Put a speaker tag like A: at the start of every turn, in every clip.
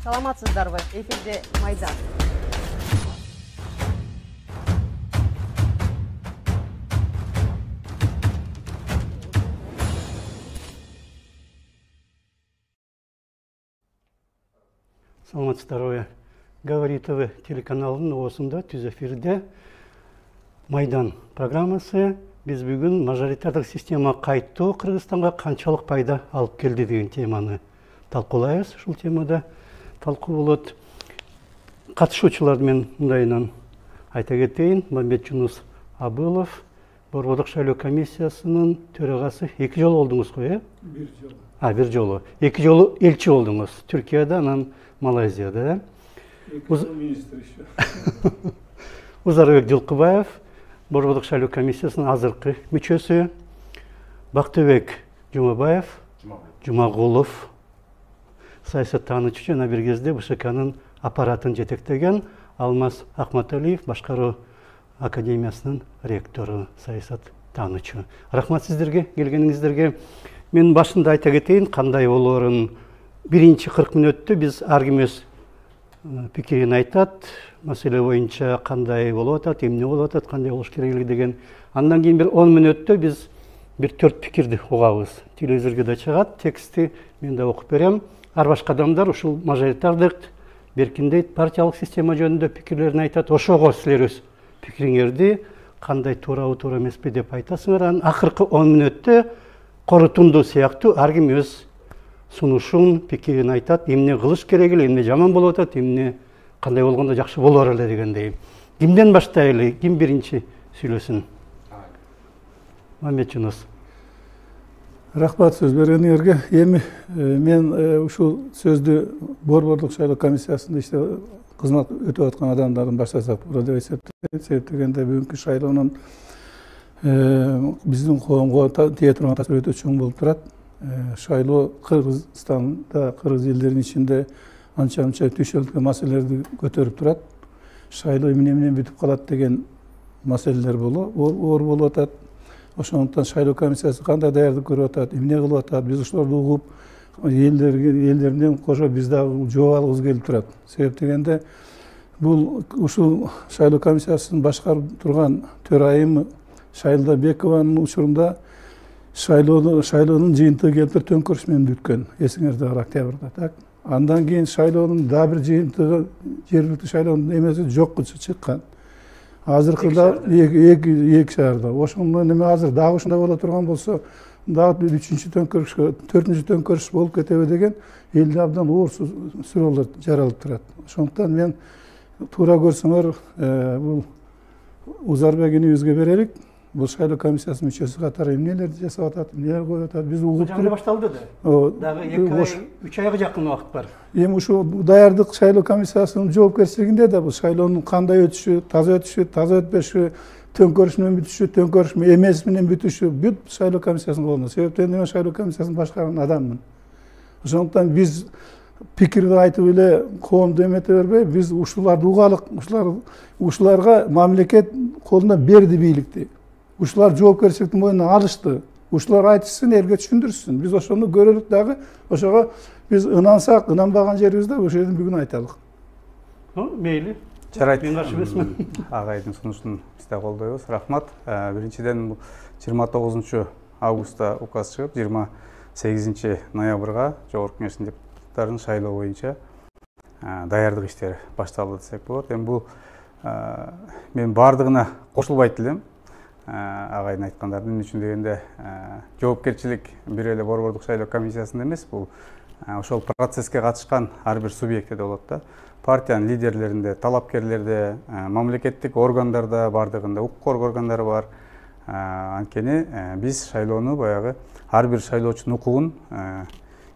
A: Саламатсыздарбы? Эфирде Майдан.
B: Саламатсыздарбы? Говорит ТВ телеканалының осында түз эфирде Майдан программасы. Біз бүгін мажоритарлық система қайту Қырғызстанға қаншалық пайда алып келді деген теманы талқылайбыз. Шул темада талқы болады. Қатысушылармен мындайынан айта кетейін. Мамбет Жунус Абылов, Борбордук шайлоо комиссиясының төрағасы. 2 жолу олдуңуз ғой,
C: Бир жолу.
B: Бир жолу. 2 жолу элчи олдуңуз. Түркияда, анан Малайзияда.
C: 2 жолу министр еще.
B: Узарбек Жылкыбаев, Борбордук шайлоо комиссиясының азыркы мүчөсү. Бактыбек Жумабаев, Жумагулов, саясаттануучу жана бир кезде БШКнын аппаратын жетектеген Алмаз Ахматалиев, Башкаруу академиясынын ректору, саясаттануучу. Рахмат сиздерге, келгениңиздерге. Мен башында айта кетейин, кандай болоорун биринчи 40 мүнөттө биз ар ким өз пикирин айтат. Маселе боюнча кандай болуп атат, эмне болуп атат, кандай болуш керектиги деген. Андан кийин бир 10 мүнөттө биз бир 4 пикирди угабыз. Телевизорго да чыгат, тексти мен да окуп берем. Ар башка адамдар ушул мажоритардык беркиндейт партиялык система жөнүндө пикирлерин айтат. Ошого силер өз пикириңерди кандай туурабы, туура эмеспи деп айтасыңар. Анан акыркы 10 мүнөттө корутунду сыяктуу ар ким өз сунушун, пикирин айтат. Эмне кылыш керек эле, эмне жаман болуп атат, эмне кандай болгондо жакшы болор эле дегендей. Кимден баштайлы? Ким биринчи сүйлөсүн? Мамбет Жунус.
C: Рахмат сөз бергениңерге. Эми мен ушул сөздү Борбордук шайлоо комиссиясында кызмат өтүп аткан адамдардын баштасак туура деп эсептейт. Себептегенде бүгүнкү шайлоонун биздин коомго тие турган таасири өтө чоң болуп турат. Шайлоо Кыргызстанда, кыргыз элдеринин ичинде анча-мынча түйшөлгөн маселелерди көтөрүп турат. Шайлоо эмне менен бүтүп калат деген маселелер оор болуп атат. Ошондуктан шайлоо комиссиясы кандай даярдык көрүп атат, эмне кылып атат, биз ошолорду угуп, элдеринен кошо биз дагы жооп алгыбыз келип турат. Себептегенде бул ушул шайлоо комиссиясын башкарып турган төрайымы Шайлда Бекованын учурунда шайлоонун жыйынтыгы келип төңкөрүш менен бүткөн. Эсиңерде бар, октябрда, так? Андан кийин шайлоонун дагы бир жыйынтыгы жергиликтүү шайлоонун эмеси жокко чыккан. Азыркыда 2 шаарда. Ошондон эме азыр дагы ушундай боло турган болсо, дагы 3-чү төңкөрүшкө, 4-чү төңкөрүш болуп кетеби деген элде абдан оор суроолор жаралып турат. Ошондуктан мен туура көрсөңөр, бул Узарбек инибизге берелик. Бул шайлоо комиссиясынын мүчөсү катары эмнелерди жасап атат, эмнелер коюп атат, биз угуп
B: туруп башталды да. Дагы 2 ай, 3 айга жакын убакыт бар.
C: Эми ушул даярдык шайлоо комиссиясынын жоопкерчилигинде да бул шайлоонун кандай өтүшү, таза өтпөшү, төңкөрүш менен бүтүшү, төңкөрүш эмес менен бүтүшү бүт шайлоо комиссиясынын колунда. Себептен мен шайлоо комиссиясын башкарган адаммын. Ошондуктан биз пикирди айтып эле коомду эмете бербей, биз ушуларды угалык, ушуларга мамлекет колуна берди бийликти. Ушулар жоопкерчиликтин мойнуна алышты. Ушулар айтышсын, элге түшүндүрсүн. Биз ошону көрөлүк дагы, ошого биз ынансак, ынанбаган жерибизде ошол жерден бүгүн айталык.
B: Мейли.
C: Жарайт.
B: Мен каршы эмесмин.
D: Агайдын сунушун биз да колдойбуз. Рахмат. Биринчиден 29 августта указ чыгып, 28 ноябрга Жогорку Кеңештин депутаттарын шайлоо боюнча даярдык иштери башталды десек болот. Эми бул мен бардыгына кошулбайт элем. Агайдын айткандарын үчүн дегенде жоопкерчилик бир эле Борбордук шайлоо комиссиясында эмес, бул ошол процесске катышкан ар бир субъектте болот да. Партиянын лидерлеринде, талапкерлерде, мамлекеттик органдарда бардыгында укук коргоо органдары бар. Анткени биз шайлоону баягы ар бир шайлоочунун укугун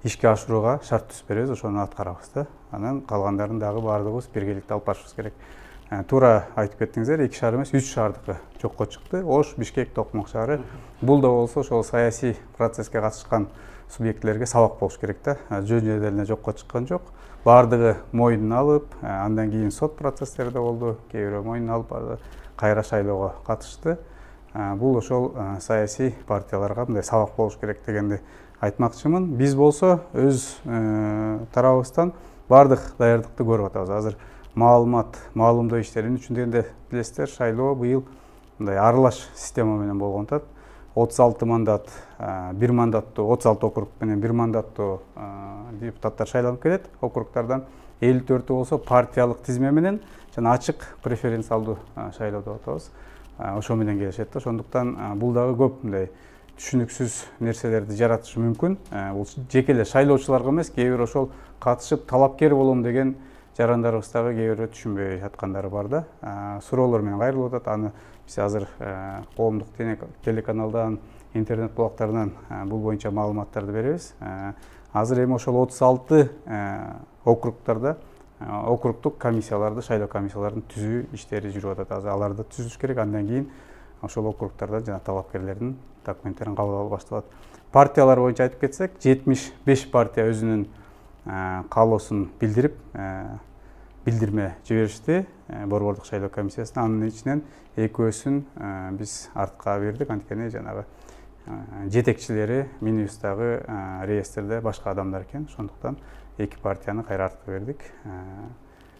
D: ишке ашырууга шарт түзүп беребиз, ошону аткарабыз да. Анан калгандарын дагы бардыгыбыз биргеликте алып барышыбыз керек. Туура айтып кеттиңиздер, 2 шаар эмес, 3 шаардыкы жокко чыкты. Ош, Бишкек, Токмок шаары. Бул да болсо ошол саясий процесске катышкан субъектилерге сабак болуш керек да. Жөн эле жокко чыккан жок. Бардыгы мойнуна алып, андан кийин сот процесстери да болду. Кээ бирөө мойнуна алып барды, кайра шайлоого катышты. Бул ошол саясий партияларга мындай сабак болуш керек дегенди айтмакчымын. Биз болсо өз тарабыбыздан бардык даярдыкты көрүп атабыз. Азыр маалымдоо иштеринин үчүндө билесиздер, шайлоо быйыл мындай аралаш система менен болгон атат. 36 мандат, 1 мандаттуу, 36 округ менен 1 мандаттуу депутаттар шайланып келет. Округтардан 54 болсо партиялык тизме менен жана ачык преференциалдуу шайлоо деп атабыз. Ошо менен келишет да. Ошондуктан бул дагы көп мындай түшүнүксүз нерселерди жаратышы мүмкүн. Бул жеке эле шайлоочуларга эмес, кээ бир ошол катышып талапкер болом деген жарандарыбыз дагы кээ бирөө түшүнбөй жаткандары бар да. Суроолор менен кайрылып атат. Аны биз азыр коомдук телеканалдан, интернет булактарынан бул боюнча маалыматтарды беребиз. Азыр эми ошол 36 округтарда округдук комиссияларды, шайлоо комиссияларын түзүү иштери жүрүп атат. Азыр аларды түзүш керек, андан кийин ошол округтарда жана талапкерлердин документтерин кабыл алуу башталат. Партиялар боюнча айтып кетсек, 75 партия өзүнүн каалоосун билдирип, билдирме жиберишти борбордук шайлоо комиссиясына. Анын ичинен экөөсүн биз артка бердик, анткени жанагы жетекчилери Минюстагы реестрде башка адамдар экен. Ошондуктан 2 партияны кайра артка бердик.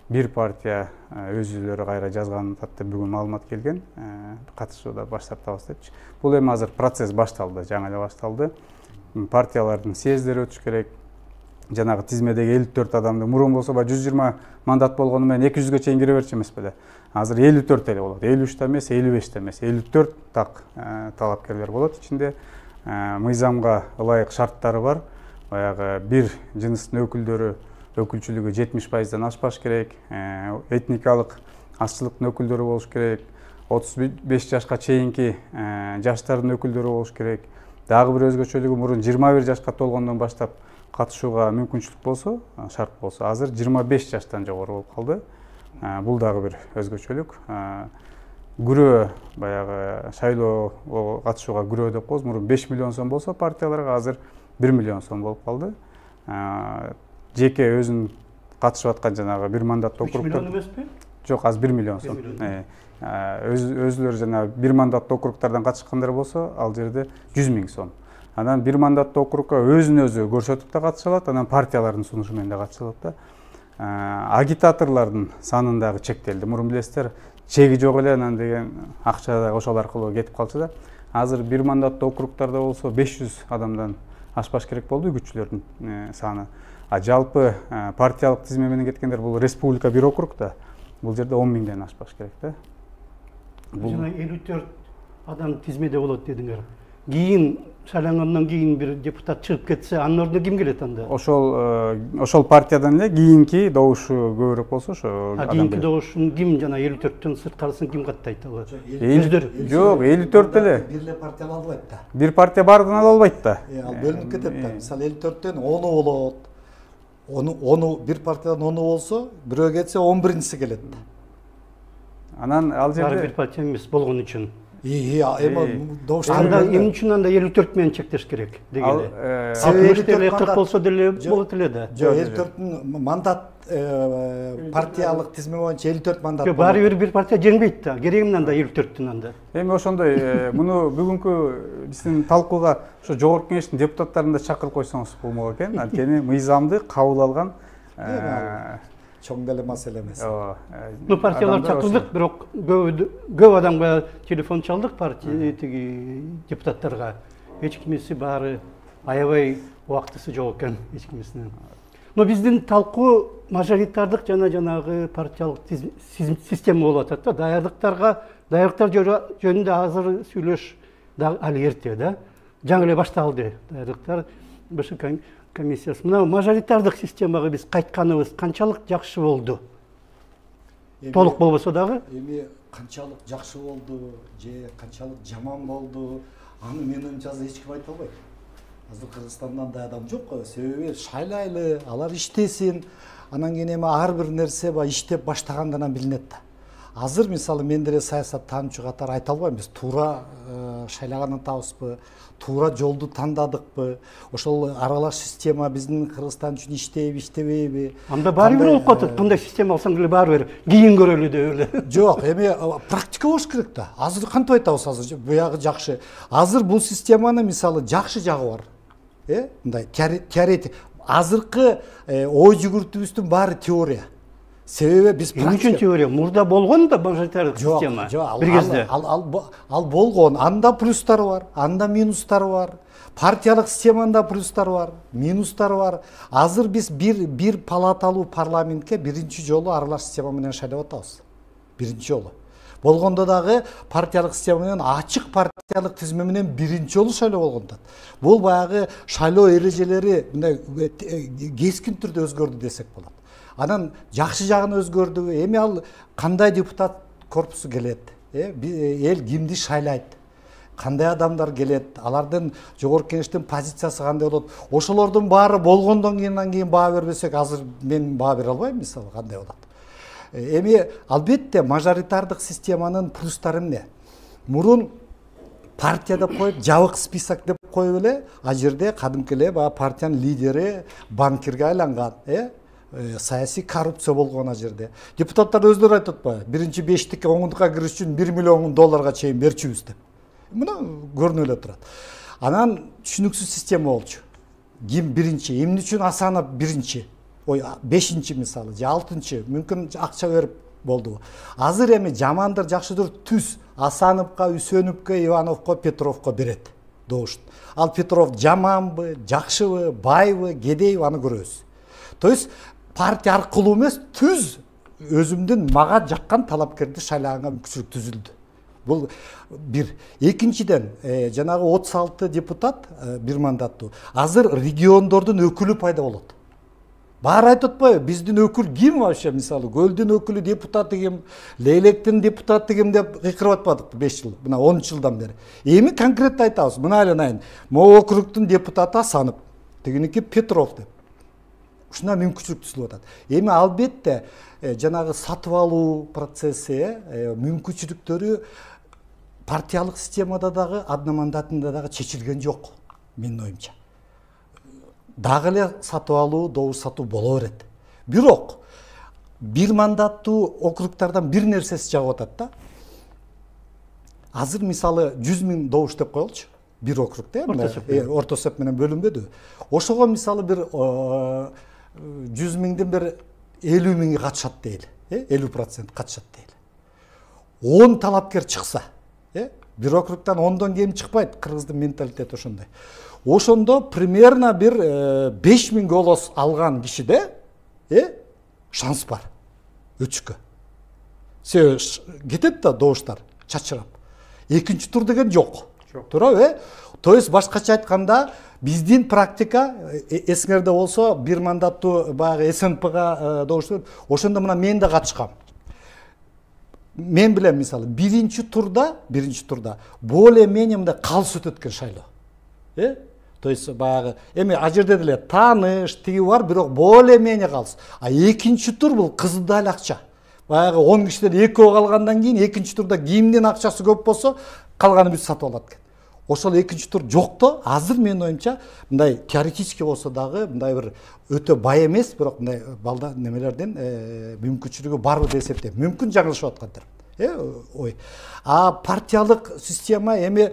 D: Бир партия өзүлөрү кайра жазганын атат деп бүгүн маалымат келген. Катышууда баштартабыз депчи. Бул эми азыр процесс башталды, жаңы эле башталды. Партиялардын съездери өтүш керек. Жанагы тизмедеги 54 адамды мурун болсо 120 мандат болгону менен 200ге чейин кире берчү эмес беле. Азыр 54 эле болот. 53 эмес, 55 эмес, 54 так талапкерлер болот. Ичинде мыйзамга ылайык шарттары бар. Баягы бир жыныстын өкүлдөрү өкүлчүлүгү 70%дан ашпаш керек, этникалык азчылыктын өкүлдөрү болуш керек, 35 жашка чейинки жаштардын өкүлдөрү болуш керек. Дагы бир өзгөчөлүгү мурун 21 жашка толгондон баштап катышууга мүмкүнчүлүк болсо, шарт болсо, азыр 25 жаштан жогору болуп калды. Бул дагы бир өзгөчөлүк. Күрөө, баягы шайлоого катышууга күрөө деп коебуз. Мурун 5 миллион сом болсо партияларга азыр 1 миллион сом болуп калды. Жеке өзүн катышып аткан жанагы 1 мандаттуу округтар. 3 миллион эмеспи? Жок, азыр 1 миллион сом. Өзүлөрү жана 1 мандаттуу округтардан катышкандар болсо, ал жерде 100 000 сом. Анан 1 мандаттуу округга өзүн өзү көрсөтүп да катыша алат, анан партиялардын сунушу менен да катыша алат да. Агитаторлордун санын дагы чектелди. Мурун билесиздер, чеги жок эле, анан деген акча да ошол аркылуу кетип калчу да. Азыр 1 мандаттуу округтарда болсо 500 адамдан ашпаш керек болду үгүтчүлөрдүн саны. Жалпы партиялык тизме менен кеткендер бул республика бир округ да. Бул жерде 10 000ден ашпаш керек да.
B: Жана 54 адам тизмеде болот дедиңер. Кийин шайлангандан кийин бир депутат чыгып кетсе, анын ордуна ким келет анда?
D: Ошол партиядан эле кийинки добушу көбүрөөк болсо ошо адам.
B: Кийинки добушун ким жана 54төн сырткарысын ким каттайт ал?
D: Жок, 54 эле.
E: Бир эле партия ала албайт да.
D: Бир партия баардыгын ала албайт да.
E: Ал бөлүнүп кетет да. Мисалы 54төн 10 болот. Onu bir partiden 10 olsa, biri geçse 11'incisi gelir.
D: Анан ал жерде
B: bir партия эмес болгон үчүн.
E: Ama doğuştan
B: Анда эмне үчүн анда 54 менен чектеш керек деген эле. 60 деле 40 болсо деле болот эле да.
E: 54 mandat partiyalık tizimi boyunca 54 mandat.
B: Баары бир партия жеңбейт да. Керегинен анда 54түн анда.
D: Эми ошондой муну бүгүнкү биздин талкууга ошо жогорку кеңештин депутаттарын да чакырып койсоңуз болмок экен. Анткени мыйзамды кабыл алган
E: Çok deli mesele emес.
B: Ну партиялар чакырдык, бирок көп адамга телефон чалдык партия тиги депутаттарга. Эч кимиси баары аябай убактысы жок экен эч кимисинин. Но биздин талкуу мажоритардык жана жанагы партиялык система болуп атат да. Даярдыктар жөнүндө азыр сүйлөш али эрте да. Жаңы эле башталды даярдыктар. Комиссиясы. Мына мажоритардык системага биз кайтканыбыз канчалык жакшы болду? Толук болбосо дагы?
E: Эми канчалык жакшы болду же канчалык жаман болду? Аны менин жаза эч ким айта албайт. Азыр Кыргызстандан да адам жок. Себеби шайлайлы, алар иштесин. Анан кийин эми ар бир нерсе иштеп баштагандан билинет да. Азыр мисалы мен деле саясат таануучу катары айта албайм. Биз туура шайлаган атабызбы, туура жолду тандадыкпы, ошол аралаш система биздин Кыргызстан үчүн иштейби, иштебейби?
B: Анда баары бир болуп калат. Кандай система алсаң деле баары бир кийин көрөлү деп эле.
E: Жок, эми практика болуш керек да. Азыр кантип айтабыз азыр? Буягы жакшы. Азыр бул системанын мисалы жакшы жагы бар. Мындай теоретик азыркы ой жүгүртүүбүздүн баары теория. Себеби биз
B: Эмне үчүн теория? Мурда болгон да мажоритардык система. Бир кезде.
E: Ал болгон. Анда плюстары бар, анда минустары бар. Партиялык системада плюстары бар, минустары бар. Азыр биз бир палаталуу парламентке биринчи жолу аралаш система менен шайлап атабыз. Биринчи жолу. Болгондо дагы партиялык система менен ачык партиялык тизме менен биринчи жолу шайлоо болгондо. Бул баягы шайлоо эрежелери мындай кескин түрдө өзгөрдү десек болот. Анан жакшы жагын өзгөрдү. Эми ал кандай депутат корпусу келет? Эл кимди шайлайт? Кандай адамдар келет? Алардын жогорку кеңештин позициясы кандай болот? Ошолордун баары болгондон кийин баа бербесек, азыр мен баа бере албайм, мисалы, кандай болот? Эми албетте мажоритардык системанын плюстары эмне? Мурун партия деп коюп, жабык список деп коюп эле, а жерде кадимки эле партиянын лидери банкирге айланган, саясий коррупция болгон а жерде. Депутаттар өздөрү айтып атпайбы? Биринчи бештикке оңундукка кириш үчүн 1 миллион долларга чейин берчүбүз деп. Мына көрүнүп эле турат. Анан түшүнүксүз система болчу. Ким биринчи, эмне үчүн Асанов биринчи? Ой, 5-чи мисалы, же 6-чы, мүмкүн акча берип болду. Азыр эми жамандыр, жакшыдыр түз Асановго, Үсөновго, Ивановго, Петровго берет добуштун. Ал Петров жаманбы, жакшыбы, байбы, кедейби аны көрөбүз. То есть партия аркылуу эмес, түз өзүмдүн мага жаккан талапкерди шайлаганга мүмкүнчүлүк түзүлдү. Бул бир. Экинчиден, жанагы 36 депутат бир мандаттуу. Азыр региондордун өкүлү пайда болот. Баары айтып атпайбы? Биздин өкүл ким вообще, мисалы, Көлдүн өкүлү депутаты ким, Лейлектин депутаты ким деп кыйкырып атпадыкпы 5 жыл, мына 10 жылдан бери. Эми конкретно айтабыз. Мына айын. Могу округдун депутаты Асанов, тигиники Петров деп. Ушуна мүмкүнчүлүк түзүлүп атат. Эми албетте жанагы сатып алуу процесси, мүмкүнчүлүктөрү партиялык системада дагы, одномандатында дагы чечилген жок, менин оюмча. Дагы эле сатып алуу, добуш сатуу боло берет. Бирок бир мандаттуу округтардан бир нерсеси жагып атат да. Азыр мисалы 100 000 добуш деп коелучу. Бир округда, орто эсеп менен бөлүнбөдү. Ошого мисалы бир 100 000ден бир 50 000 катышат дейли. 50% катышат дейли. 10 талапкер чыкса, бир округдан 10дон кем чыкпайт, кыргыздын менталитети ошондой. Ошондо примерно бир 5000 голос алган кишиде шанс бар өчкө. Себеби кетет да добуштар чачырап. Экинчи тур деген жок. Туурабы? То есть башкача айтканда биздин практика эсиңерде болсо бир мандаттуу баягы СНПга добуш ошондо мына мен да катышкам. Мен билем мисалы биринчи турда более-менее мындай калыс өтөт экен шайлоо. То есть баягы эми а жерде деле тааныш тиги бар, бирок более-менее калыс. А экинчи тур бул кызылдал акча. Баягы 10 кишиден 2 калгандан кийин экинчи турда кимдин акчасы көп болсо калганы бүт сатып алат экен. Ошол экинчи тур жокто, азыр менин оюмча мындай теоретически болсо дагы мындай бир өтө бай эмес, бирок мындай балда немелерден мүмкүнчүлүгү барбы деп эсептейм. Мүмкүн жаңылышып аткандыр. Ой. А партиялык система эми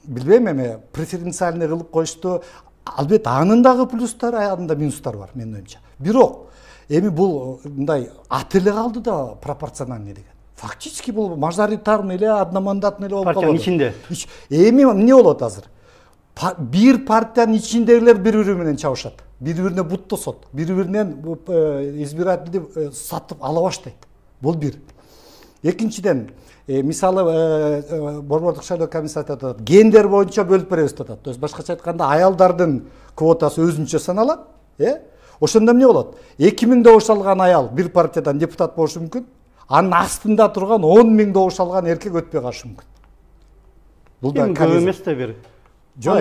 E: билбейм, эми преференциальный кылып коюшту. Албетте анын дагы плюстары, анын да минустары бар менин оюмча. Бирок эми бул мындай ат эле калды да пропорциональный деген. Фактически бул мажоритарный эле, одномандатный эле болуп калды.
B: Партиянын ичинде.
E: Эми эмне болот азыр? Бир партиянын ичиндегилер бири-бири менен чабышат. Бири-бирине буттосот. Бири-биринен избирательди сатып ала баштайт. Бул бир. Экинчиден, мисалы Борбордук шайлоо комиссиясы айтат, гендер боюнча бөлүп беребиз деп атат. То есть башкача айтканда аялдардын квотасы өзүнчө саналат. Ошондо эмне болот? 2000 добуш алган аял бир партиядан депутат болушу мүмкүн. Анын астында турган 10 000 добуш алган эркек өтпөй калышы мүмкүн. Бул да
B: көп эмес да бир.
E: Жок,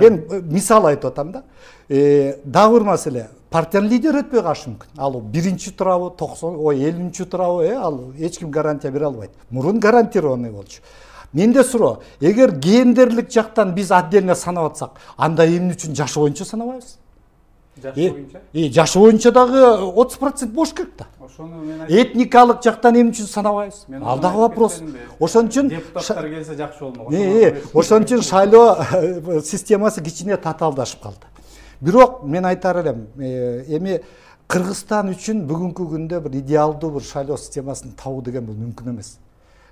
E: мен мисал айтып атам да. Дагы бир маселе, партиянын лидери өтпөй калышы мүмкүн. Ал биринчи турабы, 50-чи турабы, ал эч ким гарантия бере албайт. Мурун гарантированный болчу. Менде суроо, эгер гендерлик жактан биз отдельно санап атсак, анда эмне үчүн жаш боюнча санабайбыз? Жаш боюнча? Жаш боюнча дагы 30% бош керек да. Этникалык жактан эмне үчүн санабайбыз? Ал дагы вопрос. Ошон үчүн
D: депутаттар келсе жакшы болмок.
E: Ошон үчүн шайлоо системасы кичине татаалдашып калды. Бирок мен айтар элем, эми Кыргызстан үчүн бүгүнкү күндө бир идеалдуу бир шайлоо системасын табуу деген бул мүмкүн эмес.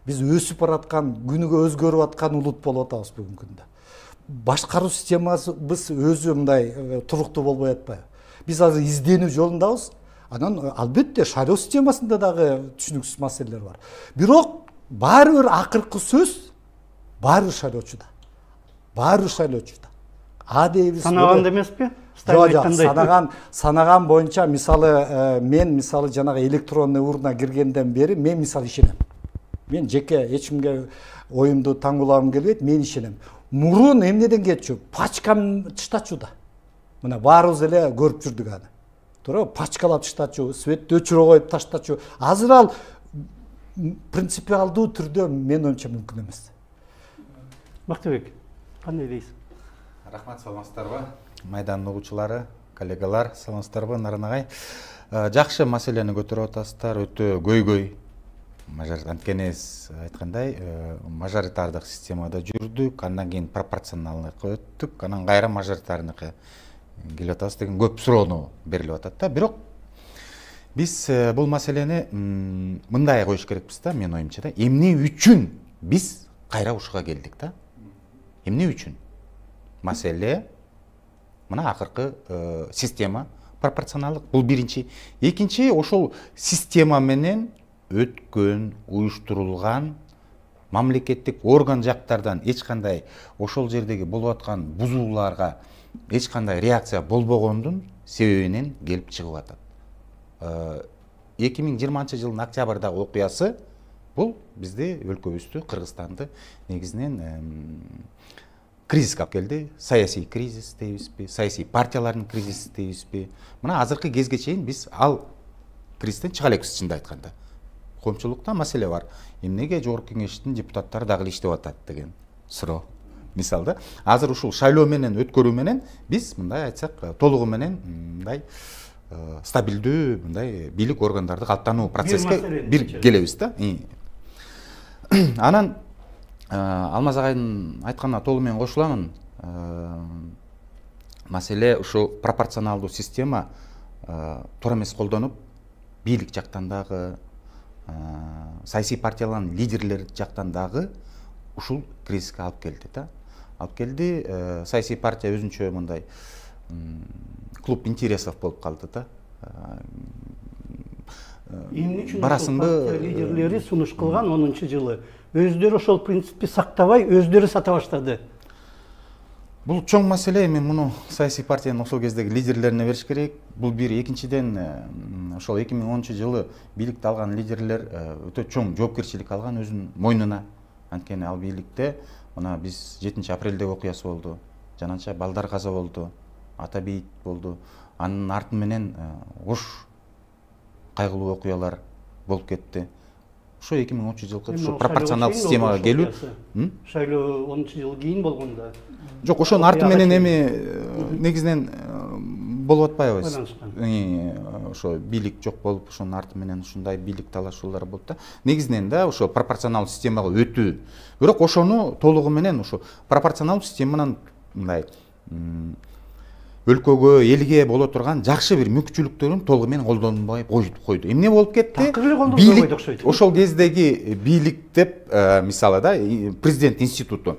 E: Биз өсүп бараткан, күнүгө өзгөрүп аткан улут болуп атабыз бүгүнкү күндө. Башкаруу системабыз өзү мындай туруктуу болбой атпайбы? Биз азыр изденүү жолундабыз. Анан албетте шайлоо системасында дагы түшүнүксүз маселелер бар. Бирок баары бир акыркы сөз баары шайлоочуда. Баары шайлоочуда. А дейбиз.
B: Санаганда эмеспи?
E: Санаган боюнча мисалы мен жанагы электронный урна киргенден бери мен мисалы ишенем. Мен жеке эч кимге оюмду таңгулагым келбейт, мен ишенем. Мурун эмнеден кетчү? Пачкам тыштачууда. Мына баарыбыз эле көрүп жүрдүк аны. Туура, пачкалап тыштачу, светти өчүрө коюп таштачу. Азыр ал принципиалдуу түрдө мен оюмча мүмкүн эмес.
B: Бактыбек, кандай дейсиң?
F: Рахмат, саламатсыздарбы? Майдандын угуучулары, коллегалар, саламатсыздарбы? Нарын агай. Жакшы маселени көтөрүп атасыздар, өтө көйгөй. Анткени айткандай, мажоритардык системада жүрдүк, андан кийин пропорционалдыкка өттүк, анан кайра мажоритарныкы келип атабыз деген көп суроону берилип атат да. Бирок биз бул маселени мындай коюш керекпиз да, менин оюмча да. Эмне үчүн биз кайра ушуга келдик да? Эмне үчүн? Маселе мына акыркы система пропорционалдык. Бул биринчи. Экинчи, ошол система менен өткөн, уюштурулган мамлекеттик орган жактардан эч кандай ошол жердеги болуп аткан бузууларга эч кандай реакция болбогондун себебинен келип чыгып атат. 2020 жылдын октябрдагы окуясы бул бизди, өлкөбүздү, Кыргызстанды негизинен кризиске алып келди. Саясий кризис дейбизби, саясий партиялардын кризиси дейбизби. Мына азыркы кезге чейин биз ал кризистен чыга элекпиз, чынын айтканда. Коомчулукта маселе бар. Эмнеге жогорку кеңештин депутаттары дагы иштеп атат деген суроо. Мисалда, азыр ушул шайлоо менен өткөрүү менен биз мындай айтсак, толугу менен мындай стабилдүү мындай бийлик органдарды калыптануу процесске бир келебиз да. Анан Алмаз агайдын айтканына толугу менен кошуламын. Маселе ушул пропорционалдуу система туура эмес колдонуп, бийлик жактан дагы, саясий партиялардын лидерлери жактан дагы ушул кризиске алып келди да. Алып келди, саясий партия өзүнчө мындай клуб интересов болуп калды да.
B: Эмне үчүн партия лидерлери сунуш кылган 10-жылы өздөрү ошол принципти сактабай, өздөрү сата баштады?
F: Бул чоң маселе, эми муну саясий партиянын ошол кездеги лидерлерине бериш керек. Бул бир, экинчиден ошол 2010-жылы бийликти алган лидерлер өтө чоң жоопкерчилик алган өзүнүн мойнуна. Анткени ал бийликте мына биз 7-апрелдеги окуясы болду. Жананча балдар каза болду, ата бейит болду. Анын арты менен ош кайгылуу окуялар болуп кетти. Ошо 2010-жылкы ушу пропорционалдык системага келүү.
B: Шайлоо 10-жыл кийин болгондо.
F: Жок, ошонун арты менен эми негизинен болуп атпайбы? Ошо бийлик жок болуп, ошонун арты менен ушундай бийлик талашуулар болуп да. Негизинен да ошо пропорционалдык системага өтүү. Бирок ошону толугу менен ошо пропорционалдык системанын мындай өлкөгө, элге боло турган жакшы бир мүмкүнчүлүктөрүн толугу менен колдонбой койду. Эмне болуп кетти? Бийлик, ошол кездеги бийлик деп мисалы да, президент институту.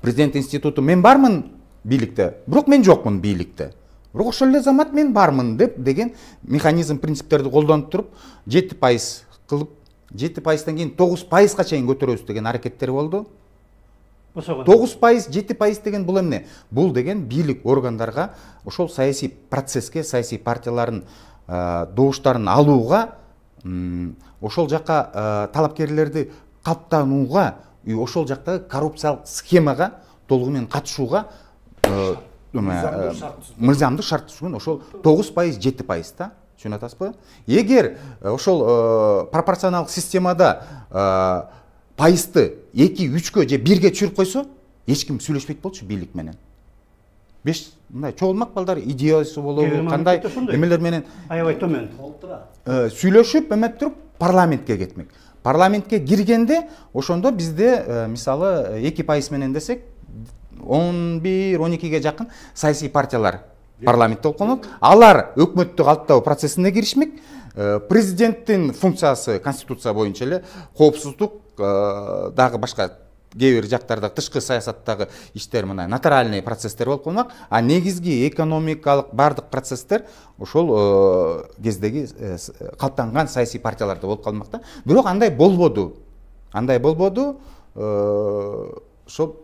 F: Президент институту мен бармын бийликте, бирок мен жокмун бийликте. Бирок ошол эле замат мен бармын деп деген механизм, принциптерди колдонуп туруп 7% кылып, 7%тан кийин 9%га чейин көтөрөбүз деген аракеттер болду. 9%, 7% деген бул эмне? Бул деген бийлик органдарга ошол саясий процесске, саясий партиялардын добуштарын алууга, ошол жакка талапкерлерди калыптанууга, ошол жактагы коррупциялык схемага толугу менен катышууга мыйзамдык шарт түзгөн ошол 9%, 7% да. Түшүнүп атасызбы? Эгер ошол пропорционалдык системада пайызды 2-3-кө же 1-ге түшүрүп койсо, эч ким сүйлөшпөйт болчу бийлик менен. 5 мындай чогулмак балдар идеясы болобу, кандай эмелер менен
B: аябай төмөн
F: сүйлөшүп эмеп туруп парламентке кетмек. Парламентке киргенде ошондо бизде мисалы 2% менен десек, 11-12ге жакын саясий партиялар парламентте болмок. Алар өкмөттү калыптоо процессине киришмек. Президенттин функциясы конституция боюнча эле коопсуздук дагы башка кээ бир жактарда тышкы саясаттагы иштер мына нотариальный процесстер болуп калмак. А негизги экономикалык бардык процесстер ошол кездеги калыптанган саясий партияларда болуп калмак да. Бирок андай болбоду. Ошол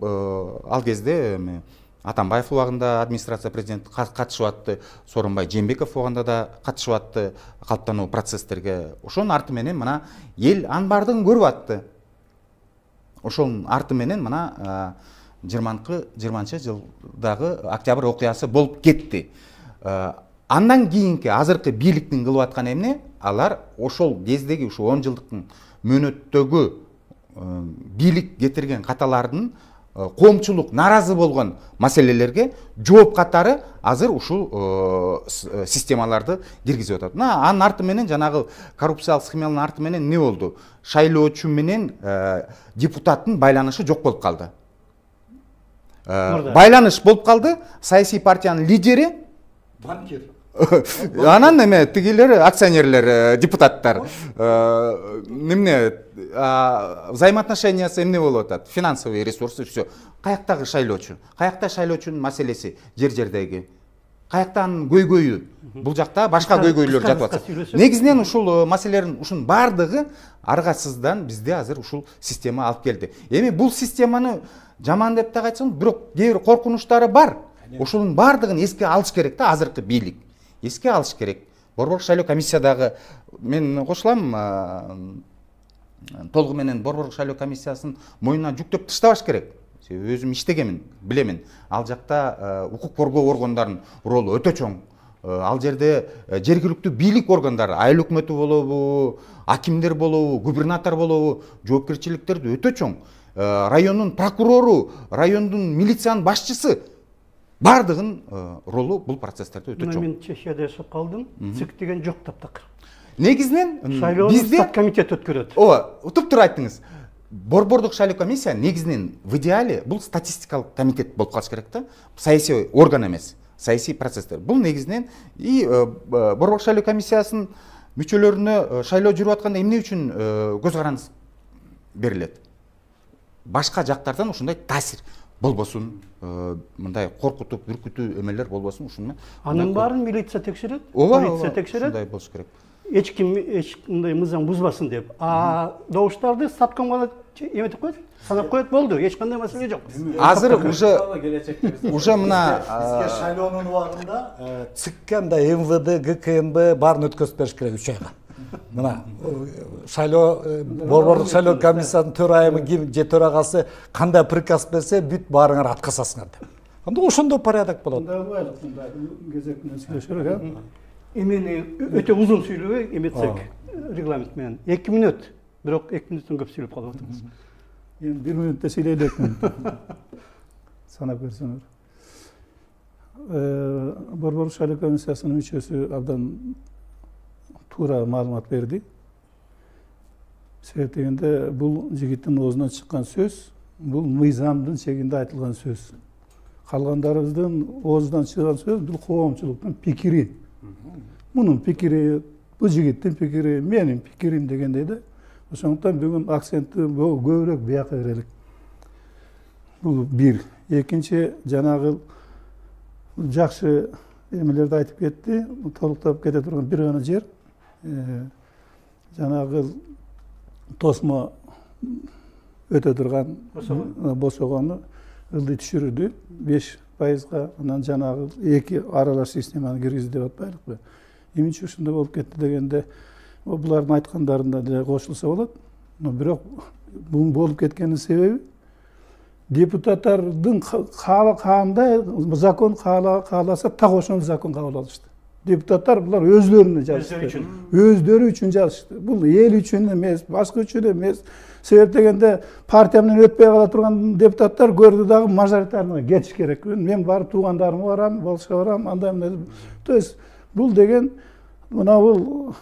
F: ал кезде Атамбаев убагында администрация президент катышып атты, Сооронбай Жээнбеков убагында да катышып атты калыптануу процесстерге. Ошонун арты менен мына эл анын бардыгын көрүп атты. Ошонун арты менен мына 20-жылдагы октябрь окуясы болуп кетти. Андан кийинки азыркы бийликтин кылып аткан эмне? Алар ошол кездеги ушу 10 жылдыктын мөөнөттөгү бийлик кетирген каталардын коомчулук наразы болгон маселелерге жооп катары азыр ушул системаларды киргизип атат. Анын арты менен жанагы коррупциялык схеманын арты менен эмне болду? Шайлоочу менен депутаттын байланышы жок болуп калды. Байланыш болуп калды. Саясий партиянын лидери
E: банкир.
F: Анан эме тигилер акционерлер, депутаттар. Эмне взаимоотношениясы эмне болуп атат? Финансовый ресурсы все. Каяктагы шайлоочу? Каякта шайлоочунун маселеси жер-жердеги? Каяктан көйгөйү? Бул жакта башка көйгөйлөр жатып атат. Негизинен ушул маселелердин ушунун бардыгы аргасыздан бизде азыр ушул система алып келди. Эми бул системаны жаман деп да айтсам, бирок кээ бир коркунучтары бар. Ошонун бардыгын эске алыш керек да, азыркы бийлик. Эске алыш керек. Борборлук шайлоо комиссиядагы мен кошулам, толугу менен Борборлук шайлоо комиссиясын мойнуна жүктөп таштабаш керек. Өзүм иштегенмин, билемин. Ал жакта укук коргоо органдарынын ролу өтө чоң. Ал жерде жергиликтүү бийлик органдары, айыл өкмөтү болобу, акимдер болобу, губернатор болобу, жоопкерчиликтер өтө чоң. Райондун прокурору, райондун милициянын башчысы бардыгын ролу бул процесстерде өтө чоң.
B: Мен Чехияда жашап калдым. ЦИК деген жок таптакыр.
F: Негизинен
B: бизде стат комитет өткөрөт.
F: Туптуур айттыңыз. Борбордук шайлоо комиссия негизинен в идеале бул статистикалык комитет болуп калыш керек да. Саясий орган эмес, саясий процесстер. Бул негизинен Борборлук шайлоо комиссиясынын мүчөлөрүнө шайлоо жүрүп атканда эмне үчүн көз карандыз берилет? Башка жактардан ушундай таасир болбосун, мындай коркутуп, бүркүтүү эмелер болбосун ушуну.
B: Анын баарын милиция текшерет, полиция текшерет.
F: Ушундай болуш керек.
B: Эч ким кандай мыйзам бузбасын деп. Добуштарды статкомго эметип коет, санап коет, болду. Эч кандай маселе жок.
F: Азыр уже мына
E: бизге шайлоонун убагында ЦИКке мындай МВД, ГКМБ баарын өткөзүп бериш керек 3 айга. Мына шайлоо борборлук шайлоо комиссиянын төрайымы ким же төрагасы кандай приказ берсе бүт баарыңар аткарасыңар деп. Анда ошондо порядок болот.
C: Кезек менен сүйлөшөлүк,
B: Эмени өтө узун сүйлөбөй эметсек регламент менен 2 мүнөт, бирок 2 мүнөттөн көп сүйлөп калып атабыз.
C: Эми 1 мүнөттө сүйлөйлүк. Санап көрсөңөр. Борборлук шайлоо комиссиясынын мүчөсү абдан туура маалымат берди. Себеп дегенде бул жигиттин оозунан чыккан сөз, бул мыйзамдын чегинде айтылган сөз. Калгандарыбыздын оозунан чыккан сөз бул коомчулуктун пикири. Мунун пикири, бул жигиттин пикири, менин пикирим дегендей да. Ошондуктан бүгүн акцентти көбүрөөк бияка берелик. Бул бир. Экинчи, жанагы жакшы эмелерди айтып кетти, толуктап кете турган бир гана жер. Жанагы тосмо өтө турган босогону ылдый түшүрдү 5%, анан жанагы эки аралаш системаны киргизди деп атпайлыкпы. Эмне ушундай болуп кетти дегенде, булардын айткандарына деле кошулса болот. Но бирок бул болуп кеткенин себеби депутаттардын кандай закон кааласа так ошол закон кабыл алышты. Депутаттар булар өзлөрүнө жазышты. Өздөрү үчүн жазышты. Бул эл үчүн эмес, башка үчүн эмес. Себеп дегенде партия менен өтпөй кала турган депутаттар көрдү дагы мажоритарныйга кетиш керек. Мен барып туугандарыма барам, болушка барам, андай эмне. То есть бул деген мына бул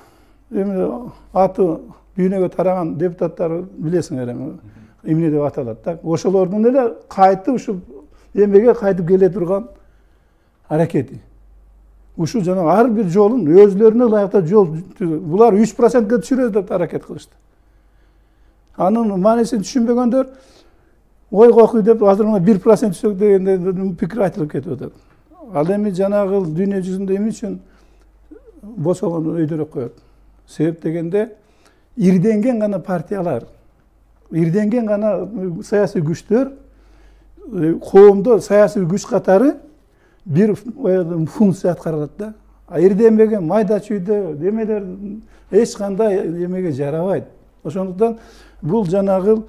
C: эми аты дүйнөгө тараган депутаттар билесиңер эми эмне деп аталат да. Ошолордун эле кайты ушу эмеге кайтып келе турган аракети. Ушул жана ар бир жолун өзлөрүнө ылайыктуу жол булар 3%га түшүрөбүз деп аракет кылышты. Анын маанисин түшүнбөгөндөр ой кокуй деп азыр 1% түшөк дегенде пикир айтылып кетип атат. Ал эми жанагы дүйнө жүзүндө эмне үчүн босогон өйдөрөк коет? Себеп дегенде ирденген гана партиялар, ирденген гана саясий күчтөр коомдо саясий күч катары бир функция аткарат да. Ирденбеген майда чүйдө демелер эч кандай эмеге жарабайт. Ошондуктан бул жанагы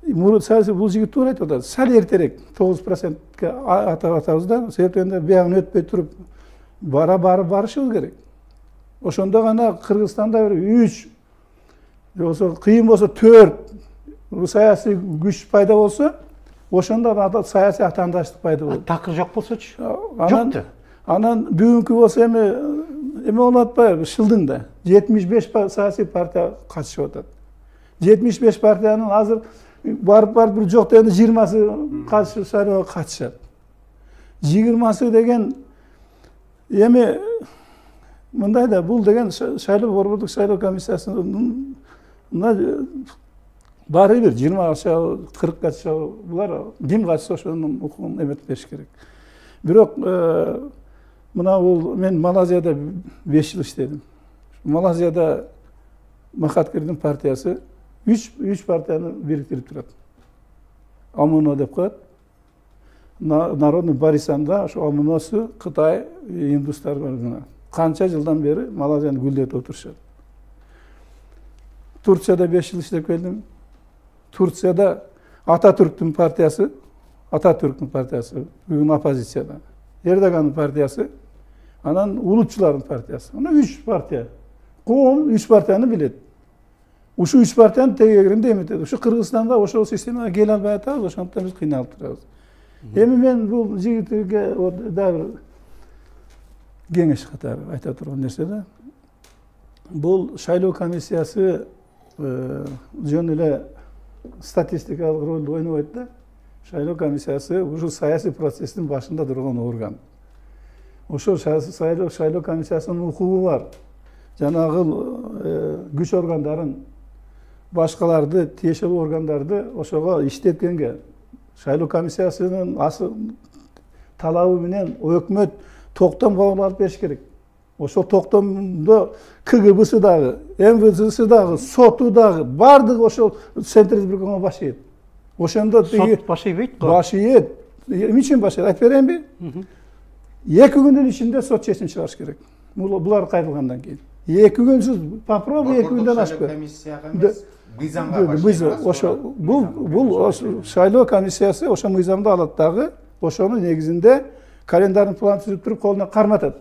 C: бул жигит туура айтып атат. Сал эртерээк 9%га атабыз да. Себептен биягын өтпөй туруп барышыбыз керек. Ошондо гана Кыргызстанда 3, болсо кыйын болсо 4 саясий күч пайда болсо, ошондо саясий атаандаштык пайда болот.
B: Такыр жок болсочу? Жок да.
C: Анан бүгүнкү болсо эме болуп атпайбы? Шылдыңда 75 саясий партия катышып атат. 75 партиянын азыр барып бир жок дегенде 20сы катышып шайлоого катышат. 20сы деген эми мындай да, бул деген шайлоо борбордук шайлоо комиссиясынын баары бир 20 катышабы, 40 катышабы, булар ким катышса ошонун укугун эметип бериш керек. Бирок мына бул мен Малайзияда 5 жыл иштедим. Малайзияда Махаткирдин партиясы 3 партияны бириктирип турат. ОМОНО деп коет. Народный Барисанда ошо ОМОНОсу Кытай, индустар бар. Канча жылдан бери Малайзияны гүлдөтүп отурушат. Турцияда 5 жыл иштеп келдим. Турцияда Ататүрктүн партиясы, бүгүн оппозицияда. Эрдоганын партиясы, анан улутчулардын партиясы. Ана 3 партия. Коом 3 партияны билет. Ушу 3 партиянын тегеринде эметет. Ушу Кыргызстанда ошол системага келе албай атабыз, ошондуктан биз кыйналып турабыз. Эми мен бул жигитке дагы кеңеш катары айта турган нерсе да. Бул шайлоо комиссиясы жөн эле статистикалык ролду ойнобойт да. Шайлоо комиссиясы ушу саясий процесстин башында турган орган. Ошол шайлоо комиссиясынын укугу бар. Жанагы күч органдарын, башкаларды, тиешелүү органдарды ошого иштеткенге, шайлоо комиссиясынын талабы менен өкмөт токтом кабыл алып бериш керек. Ошол токтомдо КГБсы дагы, МВДсы дагы, соту дагы, бардыгы ошол Центризбиркомго баш ийет. Ошондо
B: сот баш ийбейт го.
C: Баш ийет. Эмне үчүн баш ийет? Айтып берейинби? 2 күндүн ичинде сот чечим чыгарыш керек. Булар кайрылгандан кийин. 2 күнсүз попробуй 2 күндөн ашпай. Бул шайлоо комиссиясы ошо мыйзамды алат дагы, ошонун негизинде календарный план түзүп туруп колуна карматат.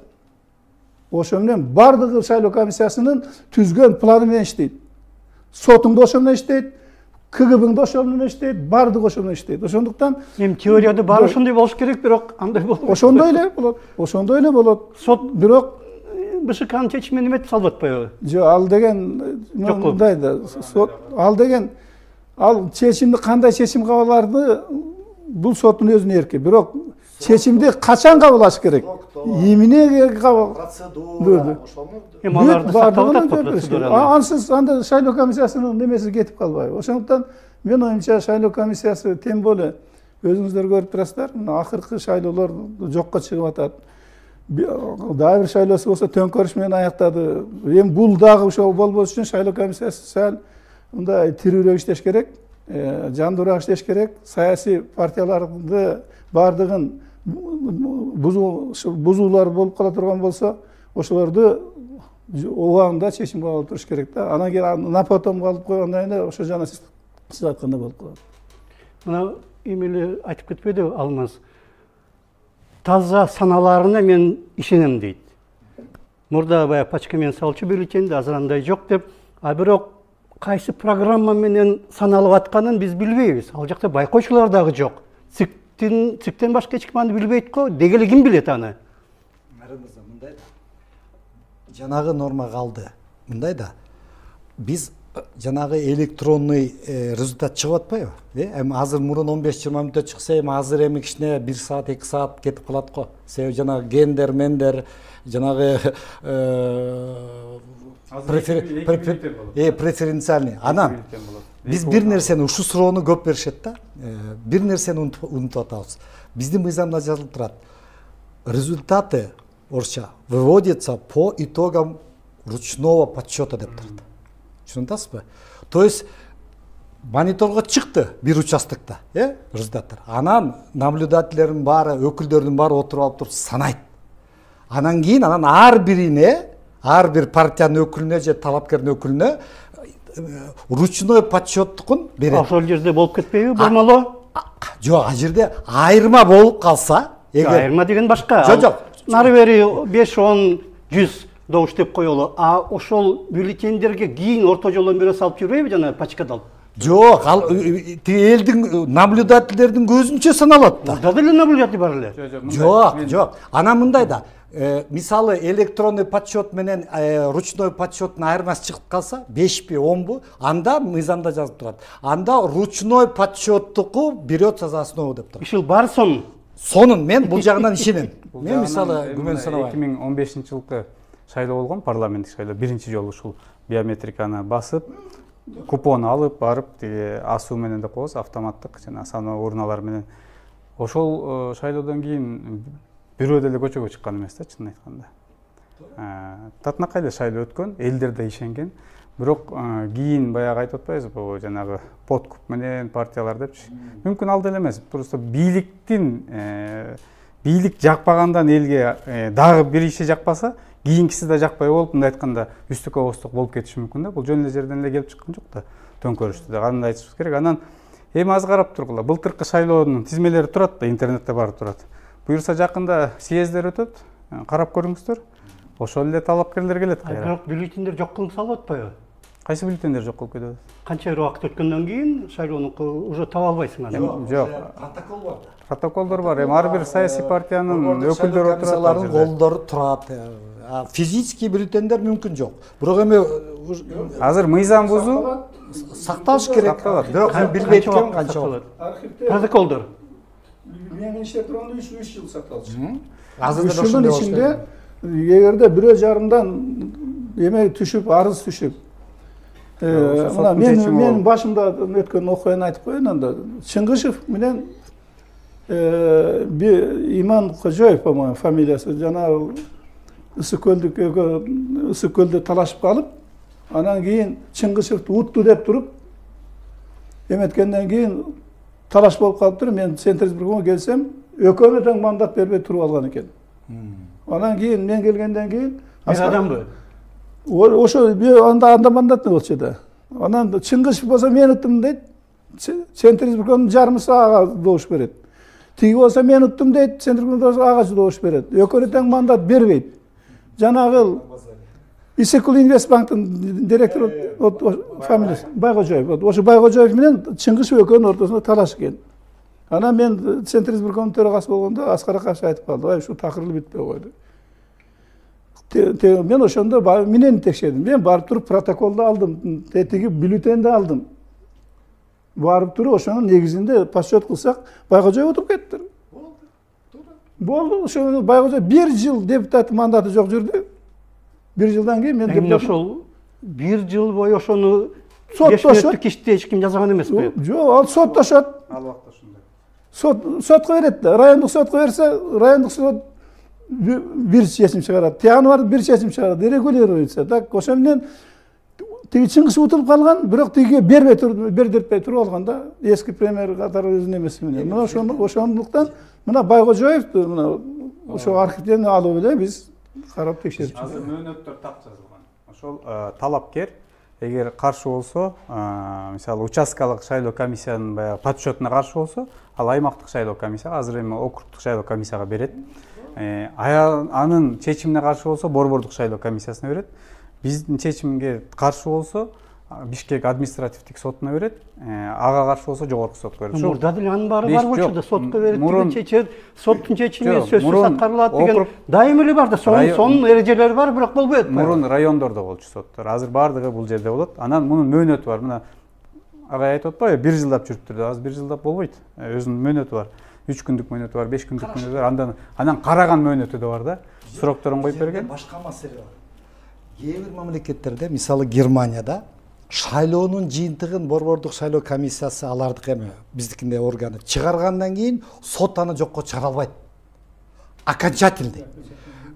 C: Ошо менен бардыгы шайлоо комиссиясынын түзгөн планы менен иштейт. Сотуңда ошо менен иштейт, КГБңда ошо менен иштейт, бардыгы ошо менен иштейт. Ошондуктан
B: эми теорияда баары ошондой болуш керек, бирок андай болбойт.
C: Ошондой эле болот.
B: Сот
C: бирок
B: БШКнын чечимин эметип салып атпайбы?
C: Жок, ал деген мындай да, сот ал деген чечимди кандай чечим кабыл аларды бул соттун өзүнүн эрки. Бирок чечимди качан кабыл алыш керек? Эмне кабыл?
E: Процедура, ошону
B: Эми аларды сактап атат процедура.
C: Ансыз анда шайлоо комиссиясынын немеси кетип калбайбы? Ошондуктан мен оюмча шайлоо комиссиясы тем более өзүңүздөр көрүп турасыздар, акыркы шайлоолор жокко чыгып атат. Дагы бир шайлоосу болсо төңкөрүш менен аяктады. Эми бул дагы ошо болбош үчүн шайлоо комиссиясы сал мындай тирүүрөөк иштеш керек, жандуураак иштеш керек. Саясий партияларды бардыгын бузуулар болуп кала турган болсо, ошолорду убагында чечим кабыл алып туруш керек да. Анан кийин напотом калып койгондон кийин ошо жана сиз айткандай болуп калат.
B: Мына эмеле айтып кетпеди Алмаз. Таза саналарына мен ишенем дейт. Мурда бая пачка менен салчу бюллетенде азыр андай жок деп, а бирок кайсы программа менен саналып атканын биз билбейбиз. Ал жакта байкоочулар дагы жок. ЦИКтен башка эч ким аны билбейт го. Деги эле ким билет аны?
E: Мындай да. Жанагы норма калды. Мындай да. Биз жанагы электронный результат чыгып атпайбы? Эми азыр мурун 15-20 мүнөттө чыкса, эми азыр эми кичине 1 саат, 2 саат кетип калат го. Себеби жанагы гендер, мендер, жанагы преференциальный. Анан биз бир нерсени, ушул суроону көп беришет да. Бир нерсени унутуп атабыз. Биздин мыйзамда жазылып турат. Результаты орусча выводятся по итогам ручного подсчета деп турат. Түшүнүп атасызбы? То есть мониторго чыкты бир участокто, результаттар. Анан наблюдательдердин баары, өкүлдөрдүн баары отуруп алып туруп санайт. Анан кийин ар бир партиянын өкүлүнө же талапкердин өкүлүнө ручной подсчеттукун берет.
B: Ошол жерде болуп кетпейби болмолу?
E: Жок, ал жерде айырма болуп калса,
B: айырма деген башка.
E: Жок.
B: Нары бери 5, 10, 100 добуш деп коелу. А ошол бюллетендерге кийин орто жолдон бирөө салып жүрбөйбү жана пачкада алып?
E: Жок, ал элдин наблюдательдердин көзүнчө саналат да.
B: Мурда деле наблюдатель бар эле.
E: Жок. Анан мындай да. Мисалы электронный подсчет менен ручной подсчеттун айырмасы чыгып калса, 5 10 анда мыйзамда жазып турат. Анда ручной подсчеттуку берется за основу деп турат.
B: Ишил бар сонун.
E: Сонун мен бул жагынан ишенем. Мен мисалы күмөн санабайм.
D: 2015-жылкы шайлоо болгон, парламенттик шайлоо биринчи жолу ушул биометриканы басып, купон алып барып, асуу менен деп коебуз, автоматтык жана саноо урналар менен. Ошол шайлоодон кийин бирөө деле көчөгө чыккан эмес да, чынын айтканда. Татынакай эле шайлоо өткөн, элдер да ишенген. Бирок кийин баягы айтып атпайбызбы, жанагы подкуп менен партиялар депчи. Мүмкүн ал деле эмес, просто бийлик жакпагандан элге дагы бир иши жакпаса, кийинкиси да жакпай болуп, мындай айтканда үстүккө ооздук болуп кетиши мүмкүн да. Бул жөн эле жерден эле келип чыккан жок да. Төңкөрүштү да кандай айтышыбыз керек. Анан эми аз карап тургула. Былтыркы шайлоонун тизмелери турат да, интернетте барып турат. Буюрса жакында съездер өтөт, карап көрүңүздөр. Ошол эле талапкерлер келет кайра.
B: Бирок бюллетендер жок кылып салып атпайбы?
D: Кайсы бюллетендер жок болуп кетет?
B: Канча убакыт өткөндөн кийин шайлоону уже таба албайсың анан.
E: Жок. Протокол бар.
D: Протоколдор бар. Эми ар бир саясий партиянын өкүлдөрү отурат.
E: Алардын колдору турат. Физический бюллетендер мүмкүн жок. Бирок эми
D: азыр мыйзам бузуу
E: сакталыш керек. Бирок мен билбей эткем канча болот.
B: Протоколдор.
C: Менин иштеп турганда 3 жыл сакталыш.
E: Азыр да
C: ошондун ичинде эгерде бирөө жарымдан эме түшүп, арыз түшүп, мына мен башымда өткөн окуяны айтып коеюн анда. Чыңгышев менен Иман Кожоев, по-моему, фамилиясы, жанагы Ысыкөлдө талашып калып, анан кийин Чыңгышевди утту деп туруп, эметкенден кийин талаш болуп калыптыр. Мен Центризбиркомго келсем, экөөнө тең мандат бербей туруп алган экен. Анан кийин мен келгенден кийин
B: Бир адамбы?
C: Ошо анда мандат не болчу да. Анан Чыңгышев болсо мен уттум дейт. Центризбиркомдун жарымысы ага добуш берет. Тиги болсо мен уттум дейт, Центризбирком ага добуш берет. Экөөнө тең мандат бербейт. Жанагы Исыкул Инвестбанктын директору фамилиясы Байгожоев. Ошо Байгожоев менен Чыңгышев экөөнүн ортосунда талаш экен. Анан мен Центризбиркомдун төрагасы болгондо Аскар Акашев айтып калды, ай ушу такырылып бүтпөй койду. Мен ошондо менен текшердим. Мен барып туруп протоколду алдым, тетиги бюллетенди алдым. Барып туруп ошонун негизинде подсчет кылсак, Байгожоев отуруп кетти. Болду, ошо Байгожоев 1 жыл депутат мандаты жок жүрдү. 1 жылдан кийин мен
B: Эми ошол 1 жыл бою ошону
C: соттошот.
B: Кишти эч ким жазган эмеспи?
C: Жок, ал соттошот.
D: Ал убакта ушундай.
C: Сотко берет да. Райондук сотко берсе, райондук сот бир чечим чыгарат. Тияны бар бир чечим чыгарат. Регулируется. Так, ошол менен тиги Чыңгышев утулуп калган, бирок тиги бердиртпей туруп алганда, эски премьер катары өзүнүн эмеси менен. Мына ошондуктан мына Байгожоевду мына ошо архивден алуу менен биз карап текшерип чыгабыз.
D: Азыр мөөнөттөр так жазылган. Ошол талапкер эгер каршы болсо, мисалы участкалык шайлоо комиссиянын баягы подсчетуна каршы болсо, ал аймактык шайлоо комиссияга, азыр эми округдук шайлоо комиссияга берет. Анын чечимине каршы болсо, борбордук шайлоо комиссиясына берет. Биздин чечимге каршы болсо, Бишкек административдик сотуна берет, ага каршы болсо жогорку сотко берет.
B: Мурда деле анын баары бар болчу да, сотко берет
D: мурун-
B: деген чечет, соттун чечими
D: Жок,
B: сөзсүз
D: мурун
B: аткарылат деген
D: округ-
B: дайым эле бар да, сонун эрежелери бар, бирок болбой атпайбы.
D: Мурун райондордо болчу соттор. Азыр баардыгы бул жерде болот. Анан мунун мөөнөтү бар. Мына агай айтып атпайбы, 1 жылдап жүрүптүр деп. Азыр 1 жылдап болбойт. Өзүнүн мөөнөтү бар. 3 күндүк мөөнөтү бар, 5 күндүк мөөнөтү бар. Андан караган мөөнөтү да бар да. Сурокторун коюп берген.
E: Башка маселе бар. Кээ бир мамлекеттерде, мисалы Германияда шайлоонун жыйынтыгын борбордук шайлоо комиссиясы алардык эме, биздикинде органы чыгаргандан кийин сот аны жокко чыгара албайт. Окончательный.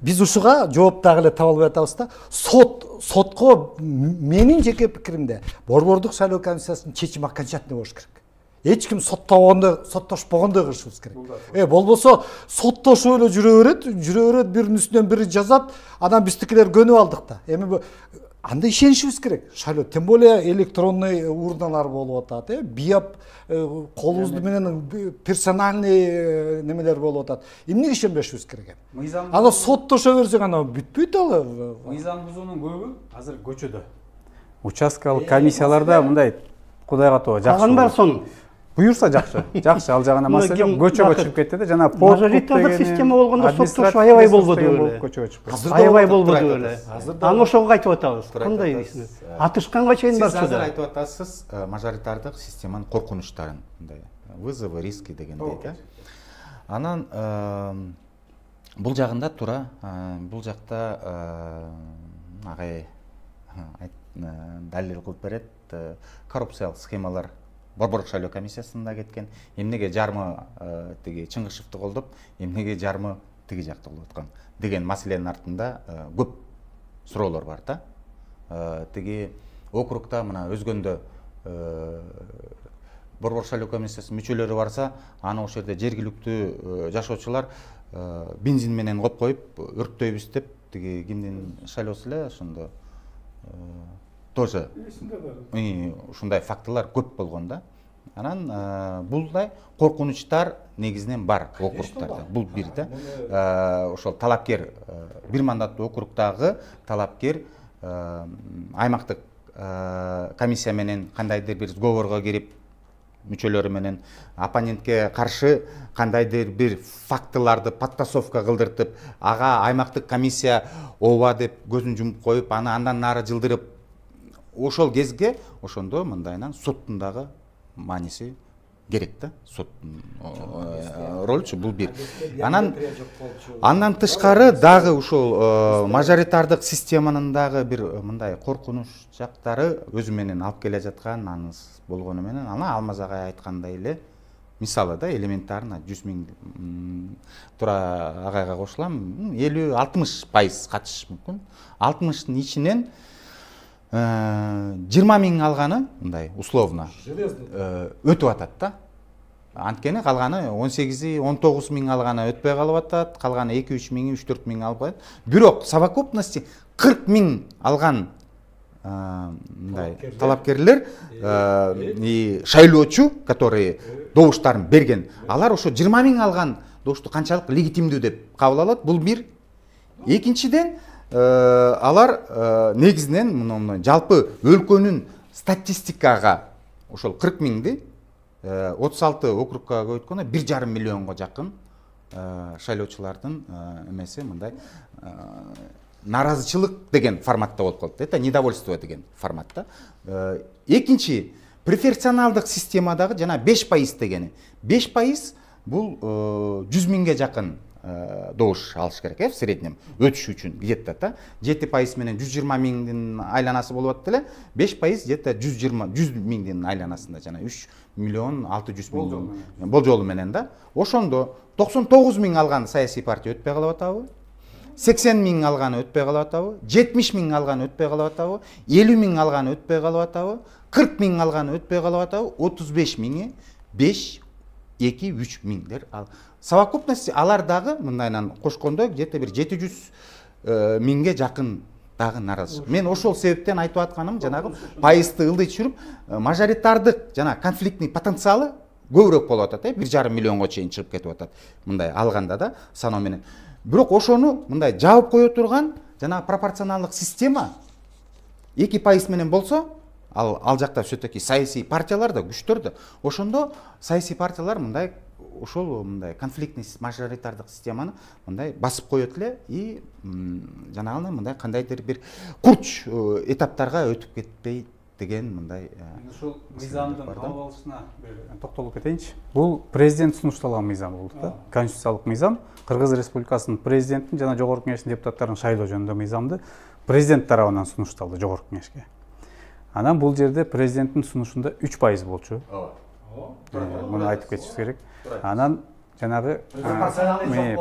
E: Биз ушуга жооп дагы эле таба албай атабыз да. Сотко менин жеке пикиримде борбордук шайлоо комиссиясынын чечими окончательный болуш керек. Эч ким соттошпогондой кылышыбыз керек. Болбосо соттошуп эле жүрө берет, биринин үстүнөн бири жазат, анан биздикилер көнүп алдык да. Эми анда ишенишибиз керек. Шайлоо, тем более электронный урналар болуп атат, биап колубуз менен персональный немелер болуп атат. Эмнеге ишенбешибиз керек? Аны соттошо берсең ана бүтпөйт ал.
D: Мыйзам бузуунун көбү азыр көчөдө. Участкалык комиссияларда мындай Кудайга тоо жакшы.
B: Калган бар сонун.
D: Буюрса жакшы. Жакшы, ал жагына маселе жок. Көчөгө чыгып кетти да, жана
B: мажоритардык система болгондо соттошуу аябай болбоду эле.
D: Көчөгө чыгып кетти.
B: Аябай болбоду эле. Аны ошого айтып атабыз. Кандай дейсиз? Атышканга чейин бар
F: Сиз азыр
B: чуда.
F: айтып атасыз мажоритардык системанын коркунучтарын, мындай вызовы, риски дегендей да. Анан бул жагында туура, бул жакта агай далил кылып берет, коррупциялык схемалар борбордук шайлоо комиссиясында кеткен. Эмнеге жарымы тиги Чыңгышевди колдоп, эмнеге жарымы тиги жакта болуп аткан деген маселенин артында көп суроолор бар да. Тиги округда мына өзгөндө борбордук шайлоо комиссиясынын мүчөлөрү барса, аны ошол жерде жергиликтүү жашоочулар бензин менен коюп өрттөйбүз деп, тиги кимдин шайлоосу эле ошондо тоже ушундай фактылар көп болгон да. Анан булдай коркунучтар негизинен бар округтарда. Бул бир да. Ошол талапкер, бир мандаттуу округдагы талапкер аймактык комиссия менен кандайдыр бир сговорго кирип, мүчөлөрү менен оппонентке каршы кандайдыр бир фактыларды подтасовка кылдыртып, ага аймактык комиссия ооба деп көзүн жумуп коюп, аны андан нары жылдырып, ошол кезге ошондо мындайынан соттун дагы мааниси керек да. Соттун ролчу бул бир. Андан тышкары дагы ушул мажоритардык системанын дагы бир мындай коркунуч жактары өзү менен алып келе жаткан аңыз болгону менен, ана Алмаз агай айткандай эле, мисалы да элементарно 100 000 тура агайга кошулам, 50-60% катышыш мүмкүн. 60-тын ичинен 20 000 алганы мындай условно өтүп атат да. Анткени калганы 18-19 000 алганы өтпөй калып атат, калганы 2-3 000, 3-4 000 алып атат. Бирок совокупности 40 000 алган мындай талапкерлер шайлоочу, которые добуштарын берген, алар ошо 20 000 алган добушту канчалык легитимдүү деп кабыл алат. Бул бир. Экинчиден алар негизинен мына жалпы өлкөнүн статистикага ошол 40 000ди 36 округга көйткөндө 1,5 миллионго жакын шайлоочулардын эмеси мындай наразычылык деген форматта болуп калды. Это недовольство деген форматта. Экинчи преференциалдык системадагы жана 5% дегени. 5% бул 100 000ге жакын добуш алыш керек, в среднем өтүш үчүн где-то да. 7% менен 120 000дин айланасы болуп атты эле. 5% где-то 100 000дин айланасында, жана 3 миллион 600 000 болжолу менен да. Ошондо 99 000 алган саясий партия өтпөй калып атабы? 80 000 алганы өтпөй калып атабы? 70 000 алганы өтпөй калып атабы? 50 000 алганы өтпөй калып атабы? 40 000 алганы өтпөй калып атабы? 35 000 5 2-3 000дер ал. Совокупности алар дагы мындайынан кошкондо где-то бир 700 000ге жакын дагы наразычылык. Мен ошол себептен айтып атканым, жанагы пайызды ылдый түшүрүп, мажоритардык жана конфликтный потенциалы көбүрөөк болуп атат, 1,5 миллионго чейин чыгып кетип атат. Мындай алганда да саноо менен. Бирок ошону мындай жаап кое турган жана пропорционалдык система 2% менен болсо, ал жакта все таки саясий партиялар да күчтөр да, ошондо саясий партиялар мындай ошол мындай конфликтный мажоритардык системаны мындай басып коет эле и жанагы мындай кандайдыр бир курч этаптарга өтүп кетпейт деген мындай
D: ушул мыйзамдын кабыл алышына токтолуп кетейинчи. Бул президент сунушталган мыйзам болду да, конституциялык мыйзам. Кыргыз Республикасынын президентин жана жогорку кеңештин депутаттарын шайлоо жөнүндө мыйзамды президент тарабынан сунушталды жогорку кеңешке. Анан бул жерде президенттин сунушунда 3% болчу. Муну айтып кетишибиз керек. Анан жанагы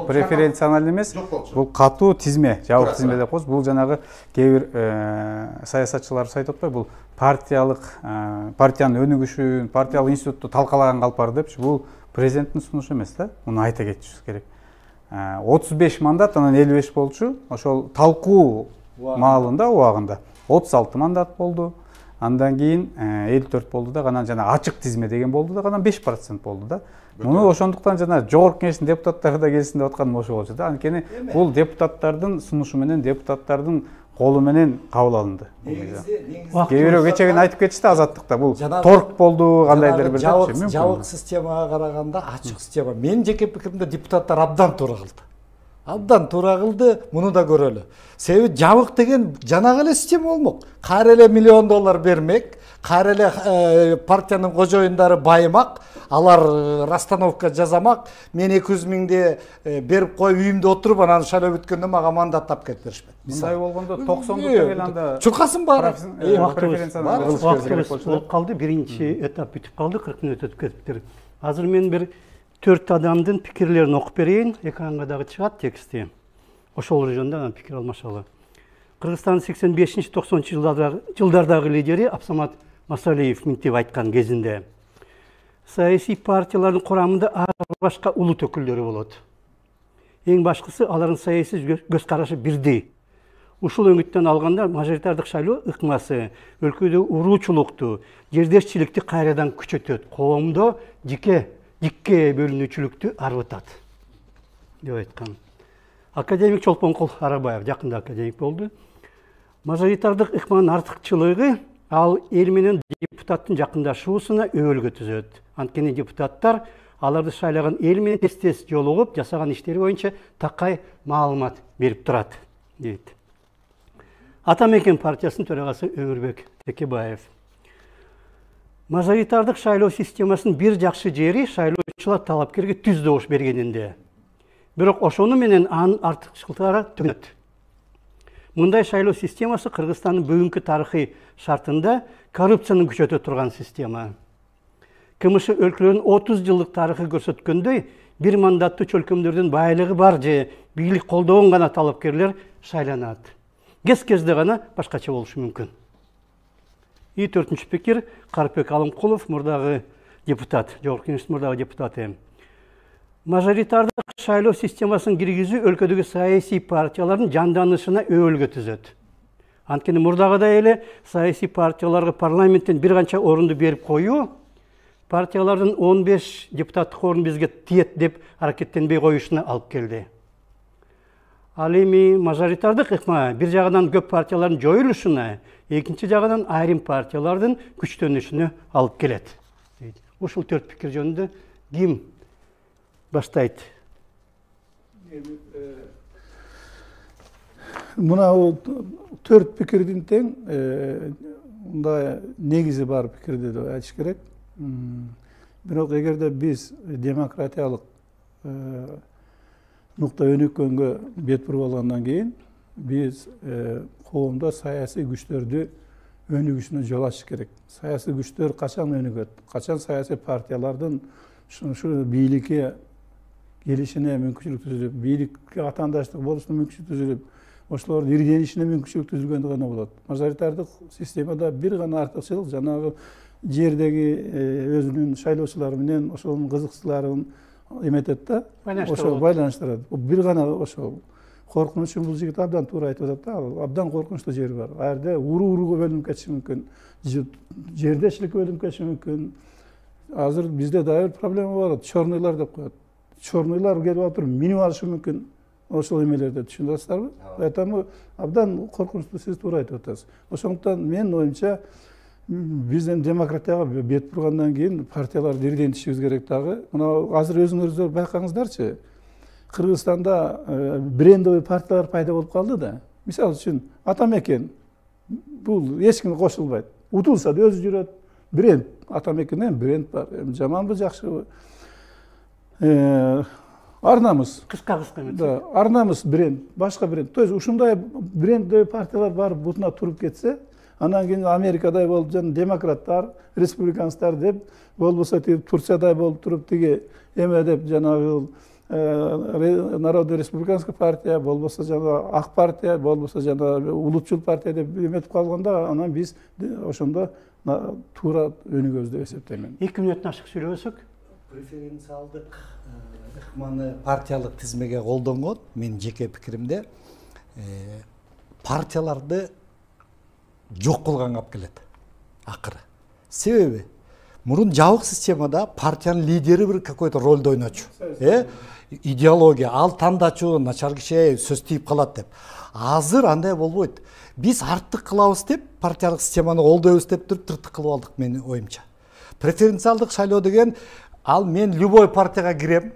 D: преференциялы эмес, бул катуу тизме, жабык тизме деп коебуз. Бул жанагы кээ бир саясатчылар айтып атпайбы, бул партиянын өнүгүшүн, партиялык институтты талкалаган калпар депчи. Бул президенттин сунушу эмес да. Муну айта кетишибиз керек. 35 мандат, анан 55 болчу. Ошол талкуу маалында, убагында 36 мандат болду. Андан кийин 54 болду да, анан жана ачык тизме деген болду да, анан 5% болду да. Муну ошондуктан жана жогорку кеңештин депутаттары да келсин деп атканым ошо болчу да. Анткени бул депутаттардын сунушу менен, депутаттардын колу менен кабыл алынды. Кээ бирөө кечеге айтып кетишти Азаттыкта, бул торг болду, кандайдыр бир
E: жабык системага караганда ачык система. Менин жеке пикиримде депутаттар абдан туура кылды. Абдан туура кылды, муну да көрөлү. Себеби жабык деген жанагы эле система болмок. Кайра эле $1 миллион бермек, кайра эле партиянын кожоюндары байымак, алар расстановка жасамак. Мен 200 миңди берип коюп үйүмдө отуруп, анан шайлоо бүткөндө мага мандат тап кетип беришпейт.
D: Мындай болгондо 90 деген анда
E: чуркасын бар.
B: Вактыбыз болуп калды, биринчи этап бүтүп калды, 40 мүнөт өтүп кетиптир. Азыр мен бир 4 адамдын пикирлерин окуп берейин, экранга дагы чыгат тексти. Ошол жөнүндө пикир алмашалы. Кыргызстандын 85-90 жылдардагы лидери Абсамат Масалиев мынтип айткан кезинде саясий партиялардын курамында ар башка улут өкүлдөрү болот. Эң башкысы алардын саясий көз карашы бирдей. Ушул өңүттөн алганда мажоритардык шайлоо ыкмасы өлкөдө уруучулукту, жердешчиликти кайрадан күчөтөт, коомдо жикке бөлүнүүчүлүктү арбытат деп айткан. Академик Чолпонкул Арабаев жакында академик болду. Мажоритардык ыкманын артыкчылыгы ал эл менен депутаттын жакындашуусуна өбөлгө түзөт. Анткени депутаттар аларды шайлаган эл менен тез жолугуп, жасаган иштери боюнча такай маалымат берип турат дейт. Атамекен партиясынын төрагасы Өмүрбек Текебаев. Мажоритардык шайлоо системасынын бир жакшы жери шайлоочулар талапкерге түз добуш бергенинде. Бирок ошону менен анын артыкчылыктары түгөнөт. Мындай шайлоо системасы Кыргызстандын бүгүнкү тарыхый шартында коррупцияны күчөтө турган система. КМШ өлкөлөрүнүн 30 жылдык тарыхы көрсөткөндөй, бир мандаттуу чөлкөмдөрдүн байлыгы бар же бийлик колдогон гана талапкерлер шайланат. Кез-кезде гана башкача болушу мүмкүн. И 4-чү пикир Карпек Алымкулов, мурдагы депутат, жогорку кеңештин мурдагы депутаты. Мажоритардык шайлоо системасын киргизүү өлкөдөгү саясий партиялардын жанданышына өбөлгө түзөт. Анткени мурдагыдай эле саясий партияларга парламенттен бир канча орунду берип коюу, партиялардын 15 депутаттык орун бизге тиет деп аракеттенбей коюшуна алып келди. Ал эми мажоритардык ыкма бир жагынан көп партиялардын жоюлушуна, экинчи жагынан айрым партиялардын күчтөнүшүнө алып келет. Ушул 4 пикир жөнүндө ким баштайт?
C: Мына 4 пикирдин тең мындай негизи бар пикирди деп айтыш керек. Бирок эгерде биз демократиялык нукта өнүккөнгө бет буруп алгандан кийин биз коомдо саясий күчтөрдү өнүгүшүнө жол ачыш керек. Саясий күчтөр качан өнүгөт? Качан саясий партиялардын ушу бийликке келишине мүмкүнчүлүк түзүлүп, бийликке атаандаштык болушуна мүмкүнчүлүк түзүлүп, ошолордун ирденишине мүмкүнчүлүк түзүлгөндө гана болот. Мажоритардык системада бир гана артыкчылык жанагы жердеги өзүнүн шайлоочулары менен ошонун кызыкчыларын эметет да, ошо байланыштырат. Бир гана ошол коркунуч үчүн бул жигит абдан туура айтып атат да, абдан коркунучтуу жери бар. Ал жерде урууга бөлүнүп кетиши мүмкүн, жердешчиликке бөлүнүп кетиши мүмкүн. Азыр бизде дагы бир проблема бар, чорныйлар деп коет. Чорныйлар келип атып минип алышы мүмкүн ошол эмелерди, түшүнүп атасыздарбы? Поэтому абдан коркунучтуу, сиз туура айтып атасыз. Ошондуктан менин оюмча бизден демократияга бет бургандан кийин партияларды ирдентишибиз керек дагы. Мына азыр өзүңүздөр байкаңыздарчы, Кыргызстанда брендовый партиялар пайда болуп калды да. Мисалы үчүн Атамекен, бул эч ким кошулбайт. Утулса да өзү жүрөт. Бренд, Атамекенден бренд бар. Жаманбы, жакшыбы? Арнамыз.
B: Кыска
C: Да, Арнамыз бренд, башка бренд. То есть ушундай брендовый партиялар барып бутуна туруп кетсе, анан кийин Америкадай болуп, жана демократтар, республиканецтер деп, болбосо Турциядай болуп туруп тиги эме деп, жанагы Народный республиканский партия, болбосо жана Ак партия, болбосо жана Улутчул партия деп эметип калганда, анан биз ошондо туура өнүгөбүз деп эсептейм.
B: 2 мүнөттөн ашык сүйлөбөсөк.
E: Преференциалдык ыкманы партиялык тизмеге колдонгон, менин жеке пикиримде, партияларды жок кылганга алып келет акыры. Себеби мурун жабык системада партиянын лидери бир какой-то ролду ойночу. Идеология, ал тандачу, начар киши сөз тийип калат деп. Азыр андай болбойт. Биз артык кылабыз деп, партиялык системаны колдойбуз деп туруп тыртык кылып алдык менин оюмча. Преференциалдык шайлоо деген, ал мен любой партияга кирем,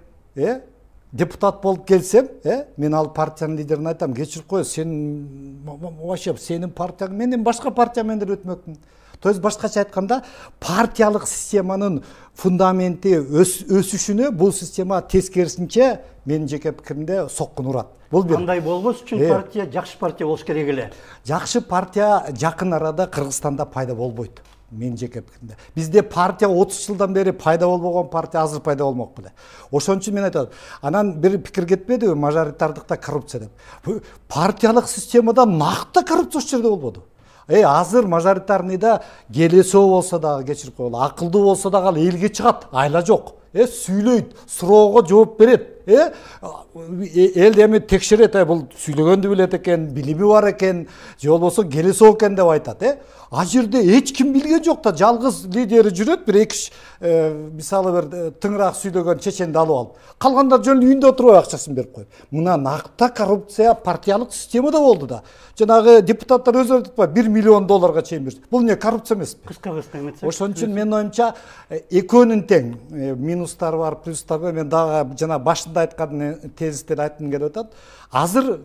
E: депутат болуп келсем, мен ал партиянын лидерине айтам, кечирип кой, сен вообще сенин партияң менен башка партия менен өтмөкмүн. То есть башкача айтканда, партиялык системанын фундаменти өсүшүнө бул система тескерисинче менин жеке пикиримде соккун урат. Бул бир.
B: Андай болбош үчүн партия жакшы партия болуш керек эле.
E: Жакшы партия жакын арада Кыргызстанда пайда болбойт. Менин жеке пикиримде. Бизде партия 30 жылдан бери пайда болбогон партия азыр пайда болмок беле. Ошон үчүн мен айтам. Анан бир пикир кетпедиби, мажоритардыкта коррупция деп. Партиялык системада накты коррупция ошол жерде болбоду. Азыр мажоритарныйда келесөө болсо дагы, кечирип коелу, акылдуу болсо дагы ал элге чыгат, айла жок. Сүйлөйт, суроого жооп берет. Эл эми текшерет, бул сүйлөгөндү билет экен, билими бар экен, же болбосо келесөө экен деп айтат. А жерде эч ким билген жок да, жалгыз лидери жүрөт, бир эки мисалы бир тыңыраак сүйлөгөн чеченди алып алып. Калгандар жөн үйүндө отуруп акчасын берип коюп. Мына накта коррупция партиялык системада болду да. Жанагы депутаттар өзү айтып атпайбы, 1 миллион долларга чейин берди. Бул не коррупция эмеспи?
B: Кыска эметсек.
E: Ошон үчүн менин оюмча экөөнүн тең, минустары бар, плюстары бар. Мен дагы жана башында айткан тезистерди айткым келип атат. Азыр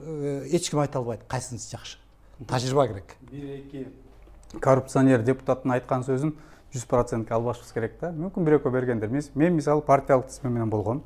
E: эч ким айта албайт кайсынысы жакшы. Тажрыйба керек.
D: 1-2 коррупционер депутаттын айткан сөзүн 100% албашыбыз керек да. Мүмкүн бир экөө бергендер. Мен мисалы партиялык тизме менен болгом.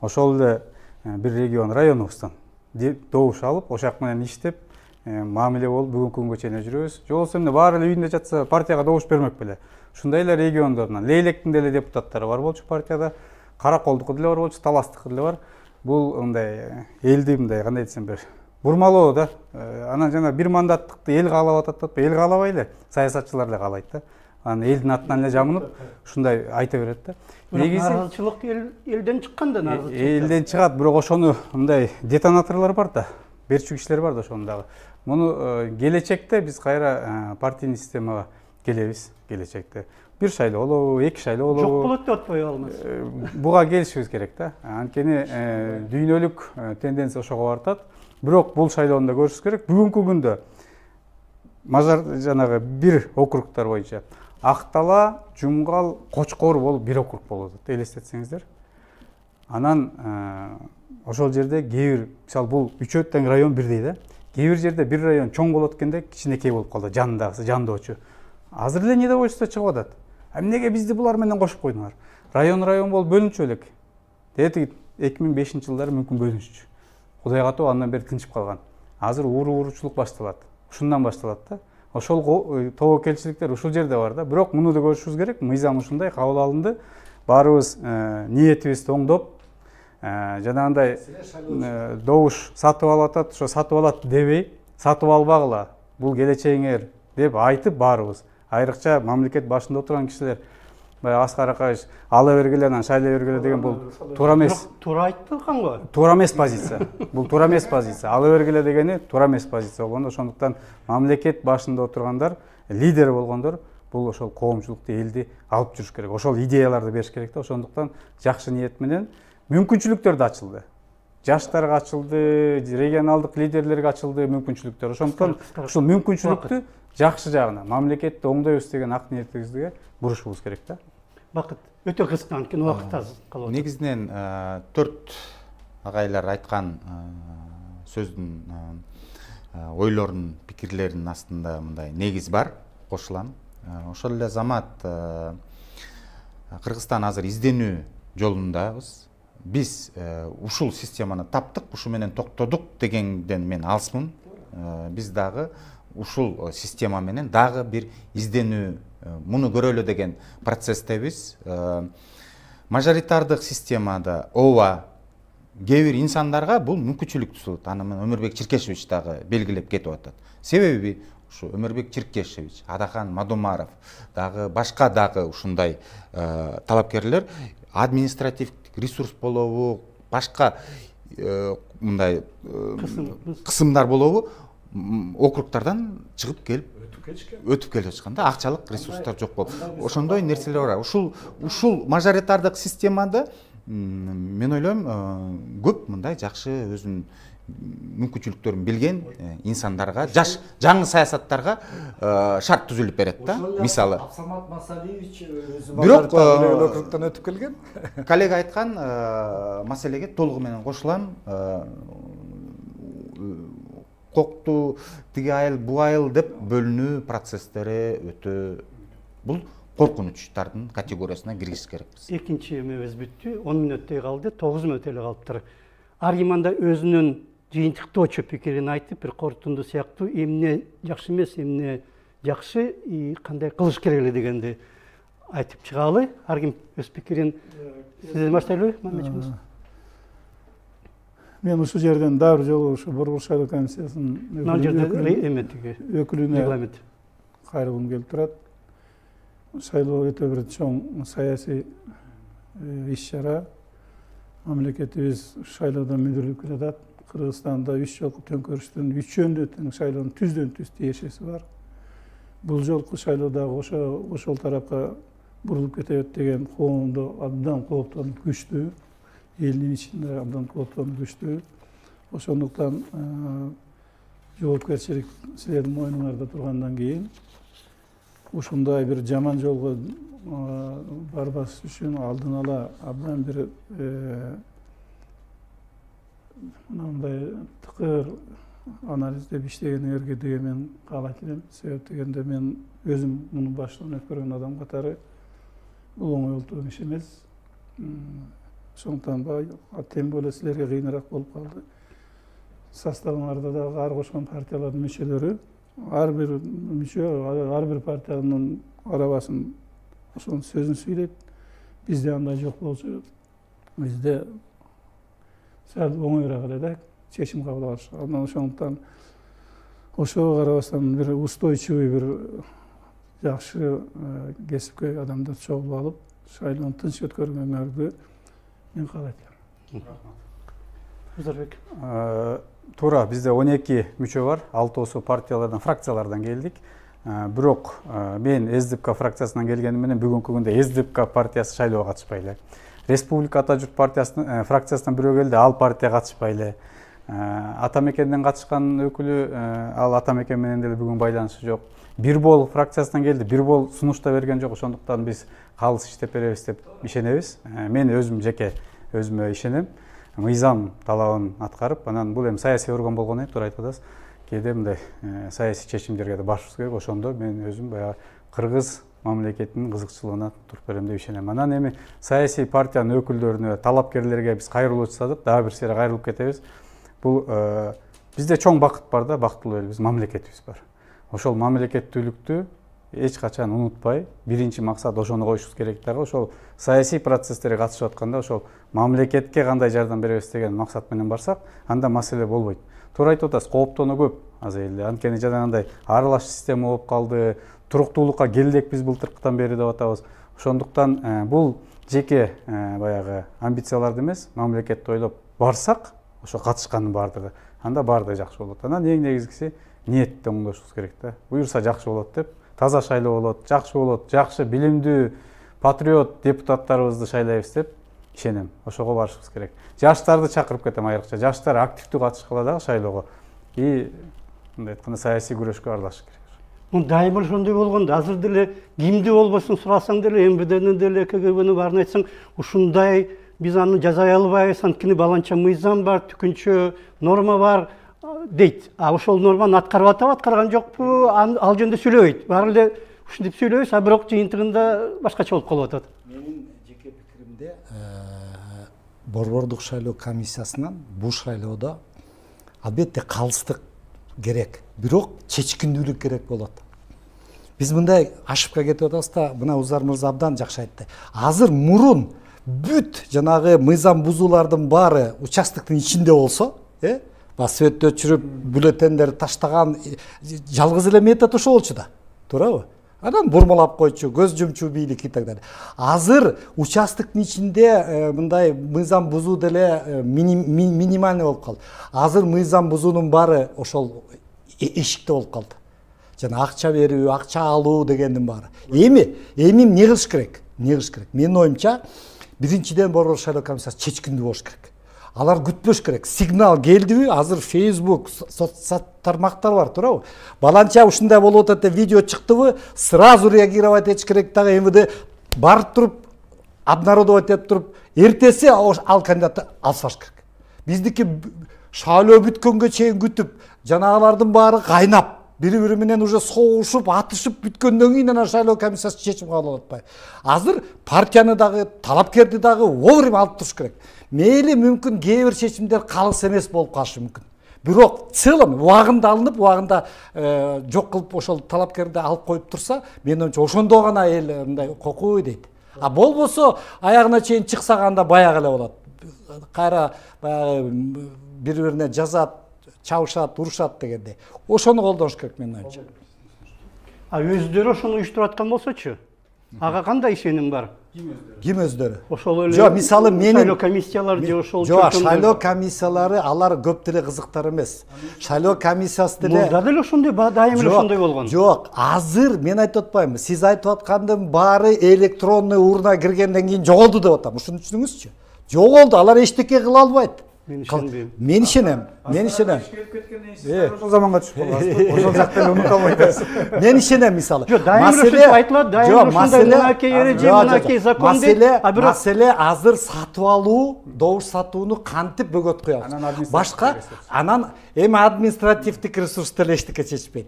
D: Ошол эле бир регион, районубуздан добуш алып, ошак менен иштеп, мамиле болуп бүгүнкү күнгө чейин жүрөбүз. Же болбосо эмне баары эле үйүндө жатса партияга добуш бермек беле. Ушундай эле региондордон Лейлектин деле депутаттары бар болчу партияда, Караколдуку деле бар болчу, Таластыкы деле бар. Бул мындай элди мындай кандай десем бир бурмалоо да. Анан жана бир мандаттыкты эл каалап атат, эл каалабай эле, саясатчылар эле каалайт да. Анан элдин атынан эле жамынып, ушундай айта берет да.
B: Негизи наразычылык элден чыккан да, наразычылык.
D: Элден чыгат, бирок ошону мындай детонаторлор бар да, берчү кишилер бар да ошону дагы. Муну келечекте биз кайра партийный системага келебиз, келечекте. Бир шайлоо болобу, 2 шайлоо болобу.
B: Жок болот деп атпайбы алмаз.
D: Буга келишибиз керек да. Анткени дүйнөлүк тенденция ошого бартат. Бирок бул шайлоону да көрүшүбүз керек. Бүгүнкү күндө жанагы бир округтар боюнча Актала, Жумгал, Кочкор болуп бир округ болот, элестетсеңиздер. Анан ошол жерде кээ бир, мисалы бул 3 тең район бирдей да. Кээ бир жерде бир район чоң болот экенде кичинекей болуп калды, жанындагысы жандоочу. Азыр эле неде боюшса чыгып атат. Эмнеге бизди булар менен кошуп койдуңар? Район болуп бөлүнчү элек. Дети 2005-жылдары мүмкүн бөлүнүшчү. Кудай катуу андан бери тынчып калган. Азыр ууручулук башталат. Ушундан башталат да. Ошол тобокелчиликтер ушул жерде бар да. Бирок муну да көрүшүбүз керек. Мыйзам ушундай кабыл алынды. Баарыбыз ниетибизди оңдоп, жанагындай добуш сатып алып атат, ошо сатып алат дебей, сатып албагыла, бул келечегиңер деп айтып баарыбыз. Айрыкча мамлекет башында отурган кишилер, баягы Аскар Акаевич ала бергиле, анан шайлай бергиле деген бул туура эмес.
B: Туура айттыкан го.
D: Туура эмес позиция. Бул туура эмес позиция. Ала бергиле дегени туура эмес позиция болгондо, ошондуктан мамлекет башында отургандар, лидер болгондор бул ошол коомчулукту, элди алып жүрүш керек. Ошол идеяларды бериш керек да. Ошондуктан жакшы ниет менен мүмкүнчүлүктөр да ачылды. Жаштарга ачылды, регионалдык лидерлерге ачылды мүмкүнчүлүктөр. Ошондуктан ушул мүмкүнчүлүктү жакшы жагына мамлекетти оңдойбуз деген ак ниетибизге бурушубуз керек да.
B: Бакыт өтө кыска, анткени убакыт аз калып атат.
F: Негизинен 4 агайлар айткан сөздүн ойлордун пикирлеринин астында мындай негиз бар, кошулам. Ошол эле замат Кыргызстан азыр изденүү жолундабыз. Биз ушул системаны таптык, ушу менен токтодук дегенден мен алысмын. Биз дагы ушул система менен дагы бир изденүү, муну көрөлү деген процесстебиз. Мажоритардык системада ооба кээ бир инсандарга бул мүмкүнчүлүк тусулат. Аны Өмүрбек Чиркешевич дагы белгилеп кетип атат. Себеби ушу Өмүрбек Чиркешевич, Адахан Мадумаров дагы башка дагы ушундай талапкерлер административдик ресурс болобу, башка мындай кысымдар болобу, округтардан чыгып келип өтүп келе жатканда акчалык ресурстар жок болуп, ошондой нерселер бар. Ушул мажоритардык системада мен ойлойм көп мындай жакшы өзүнүн мүмкүнчүлүктөрүн билген инсандарга, жаш жаңы саясаттарга шарт түзүлүп берет да. Мисалы
E: Абсамат Масалиевич өзү
F: бирок
E: округтан өтүп келген.
F: коллега айткан маселеге толугу менен кошулам. Кокту тиги айыл, бу айыл деп бөлүнүү процесстери өтө бул коркунучтардын категориясына киргизиш керекпиз.
B: Экинчи эмебиз бүттү, 10 мүнөттөй калды, 9 мүнөт эле калыптыр. Ар ким анда өзүнүн жыйынтыктоочу пикирин айтып, бир корутунду сыяктуу эмне жакшы эмес, эмне жакшы, кандай кылыш керек эле дегенди айтып чыгалы. Ар ким өз пикирин сизден баштайлыбы, Мамеджимиз?
C: Мен ушул жерден дагы бир жолу ушу Борбор шайлоо комиссиясынын өкүлүнө
B: регламент
C: кайрылгым келип турат. Шайлоо өтө бир чоң саясий иш-чара. Мамлекетибиз шайлоодон мүдүрүлүп келатат. Кыргызстанда 3 жолку төңкөрүштүн 3-өндө тең шайлоонун түздөн-түз тиешеси бар. Бул жолку шайлоодагы ошол тарапка бурулуп кетет деген коомдо абдан кооптонуп күчтүү. Элдин ичинде абдан кооптонуп күчтүү. Ошондуктан жоопкерчилик силердин мойнуңарда тургандан кийин ушундай бир жаман жолго барбас үчүн алдын ала абдан бир мындай тыкыр анализдеп иштегениңерге деген мен каалайт элем. Себеп дегенде мен өзүм муну баштан өткөргөн адам катары бул оңой болтурган иш эмес. Ошондуктан тем более силерге кыйыныраак болуп калды. Составыңарда дагы ар кошкон партиялардын мүчөлөрү, ар бир мүчө, ар бир партиянын арабасын ошонун сөзүн сүйлөйт. Бизде андай жок болчу. Бизде сәл оңоюраак эле да чечим кабыл алыш. Анан ошондуктан ошого карабастан бир устойчивый бир жакшы кесипкөй адамдар чогулуп алып, шайлоону тынч өткөргөнгөрдү мен каалайт элем.
B: Узарбек.
D: Туура, бизде 12 мүчө бар, 6-сы партиялардан, фракциялардан келдик. Бирок мен СДПК фракциясынан келгеним менен бүгүнкү күндө СДПК партиясы шайлоого катышпай эле. Республика Ата журт партиясынын фракциясынан бирөө келди, ал партия катышпай эле. Ата мекенден катышкан өкүлү, ал ата мекен менен деле бүгүн байланышы жок. Бирбол фракциясынан келди, Бирбол сунуш да берген жок, ошондуктан биз калыс иштеп беребиз деп ишенебиз. Мен өзүм жеке өзүмө ишенем. Мыйзам талабын аткарып, анан бул эми саясий орган болгону туура айтып атасыз. Кээде мындай саясий чечимдерге да башыбыз керек. Ошондо мен өзүм баягы кыргыз мамлекетинин кызыкчылыгына туруп берем деп ишенем. Анан эми саясий партиянын өкүлдөрүнө, талапкерлерге биз кайрылып жатсак, дагы бир сери кайрылып кетебиз. Бул бизде чоң бакыт бар да, бактылуу элбиз, мамлекетибиз бар. Ошол мамлекеттүүлүктү эч качан унутпай, биринчи максат ошону коюшубуз керек дагы. Ошол саясий процесстерге катышып атканда ошол мамлекетке кандай жардам беребиз деген максат менен барсак, анда маселе болбойт. Туура айтып атасыз, кооптону көп азыр элде. Анткени жанагындай аралаш система болуп калды, туруктуулукка келдик биз былтыркыдан бери деп атабыз. Ошондуктан бул жеке баягы амбицияларды эмес, мамлекетти ойлоп барсак, ошо катышкандын баардыгы, анда баардыгы жакшы болот. Анан эң негизгиси ниетти оңдошубуз керек да. Буюрса жакшы болот деп, таза шайлоо болот, жакшы билимдүү патриот депутаттарыбызды шайлайбыз деп ишенем. Ошого барышыбыз керек. Жаштарды чакырып кетем айрыкча. Жаштар активдүү катышкыла дагы шайлоого. И мындай айтканда саясий күрөшкө аралашыш керек.
B: Дайым ошондой болгондо азыр деле кимди болбосун сурасаң деле МВДнин деле КГБнин баарын айтсаң ушундай биз аны жазай албайбыз, анткени баланча мыйзам бар, түкүнчө норма бар дейт. Ошол норманы аткарып атабы, аткарган жокпу, ал жөнүндө сүйлөбөйт. Баары эле ушинтип сүйлөйбүз, бирок жыйынтыгында башкача болуп калып атат.
E: Менин жеке пикиримде Борбордук шайлоо комиссиясынан бул шайлоодо албетте калыстык керек, бирок чечкиндүүлүк керек болот. Биз мындай ашыпка кетип атабыз да, мына Узар мырза абдан жакшы айтты. Азыр мурун бүт жанагы мыйзам бузуулардын баары участоктун ичинде болсо, свет өчүрүп, бюллетендерди таштаган жалгыз эле метод ошо болчу да. Туурабы? Анан бурмалап койчу, көз жумчу бийлик и так далее. Азыр участоктун ичинде мындай мыйзам бузуу деле минимальный болуп калды. Азыр мыйзам бузуунун баары ошол эшикте болуп калды. Жана акча берүү, акча алуу дегендин баары. Эми эмне кылыш керек? Эмне кылыш керек? Менин оюмча, биринчиден Борбор шайлоо комиссиясы чечкиндүү болуш керек. Алар күтпөш керек. Сигнал келдиби? Азыр Facebook, соцсет тармактар бар, туурабы? Баланча ушундай болуп атат деп видео чыктыбы, сразу реагировать этиш керек дагы МВД барып туруп, обнародовать этип туруп, эртеси ал кандидатты алсаш керек. Биздики шайлоо бүткөнгө чейин күтүп, жанагылардын баары кайнап, бири-бири менен уже согушуп, атышып бүткөндөн кийин анан шайлоо комиссиясы чечим кабыл алып атпайбы. Азыр партияны дагы, талапкерди дагы вовремя алып туруш керек. Мейли мүмкүн кээ бир чечимдер калыс эмес болуп калышы мүмкүн. Бирок целом убагында алынып, убагында жок кылып ошол талапкерди алып коюп турса, менин оюмча ошондо гана эл мындай кокуй дейт. А болбосо аягына чейин чыксак анда баягы эле болот. Кайра баягы бири-бирине жазат, чабышат, урушат дегендей. Ошону колдош керек менин оюмча.
B: Өздөрү ошону уюштуруп аткан болсочу, ага кандай ишеним бар?
E: Ким өздөрү?
B: Ошол эле.
E: Жок, мисалы менин
B: шайлоо комиссиялары же ошол.
E: Жок, шайлоо комиссиялары алар көп деле кызыктар эмес. Шайлоо комиссиясы деле.
B: Мурда деле ошондой, дайым эле ошондой болгон.
E: Жок, азыр мен айтып атпаймынбы. Сиз айтып аткандын баары электронный урна киргенден кийин жоголду деп атам. Ушуну түшүнүңүзчү. Жоголду, алар эчтеке кыла албайт.
B: Мен ишенбейм.
E: Мен ишенем.
D: Ошол заманга түшүп калгансыз. Ошол жакты эле унута албайсыз.
E: Мен ишенем мисалы.
B: Жок, дайым ошентип айтылат, дайым ошондой мынакей эреже, мынакей закон дейт.
E: Маселе азыр сатып алуу, добуш сатууну кантип бөгөт коебуз. Башка анан эми административдик ресурс деле эчтеке чечпейт.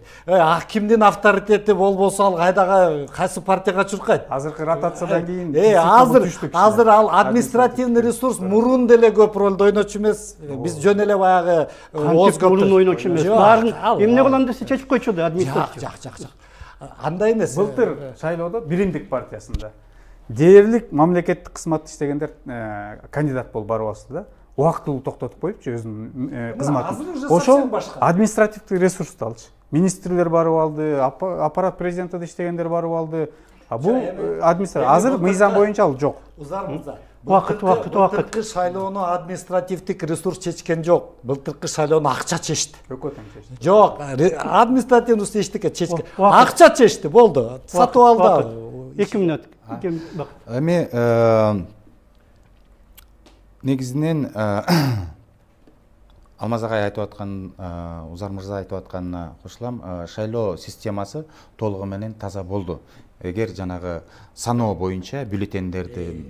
E: Кимдин авторитети болбосо ал кайдагы кайсы партияга чуркайт.
D: Азыркы ротациядан кийин
E: азыр ал административный ресурс мурун деле көп ролду ойночу эмес. Биз жөн эле баягы
B: мурун ойночу эмес. Баарын эмне кылам десе чечип койчу да администрация.
E: Жак. Андай эмес.
D: Былтыр шайлоодо Биримдик партиясында дээрлик мамлекеттик кызматты иштегендер кандидат болуп барып алышты да. Убактылуу токтотуп коюпчу өзүнүн кызматын. Ошол административдик ресурсту алчу. Министрлер барып алды, аппарат президентinde иштегендер барып алды. Бул администрация азыр мыйзам боюнча ал жок.
E: Узар мырза.
B: Убакыт.
E: Былтыркы шайлоону административдик ресурс чечкен жок. Былтыркы шайлоону акча чечти.
D: Өкмөт чечти.
E: Жок, административный эчтеке чечкен. Акча чечти, болду. Сатып алды.
B: 2 минут.
F: Эми негизинен Алмаз агай айтып аткан, Узар мырза айтып атканына кошулам. Шайлоо системасы толугу менен таза болду. Эгер жанагы саноо боюнча бюллетендерди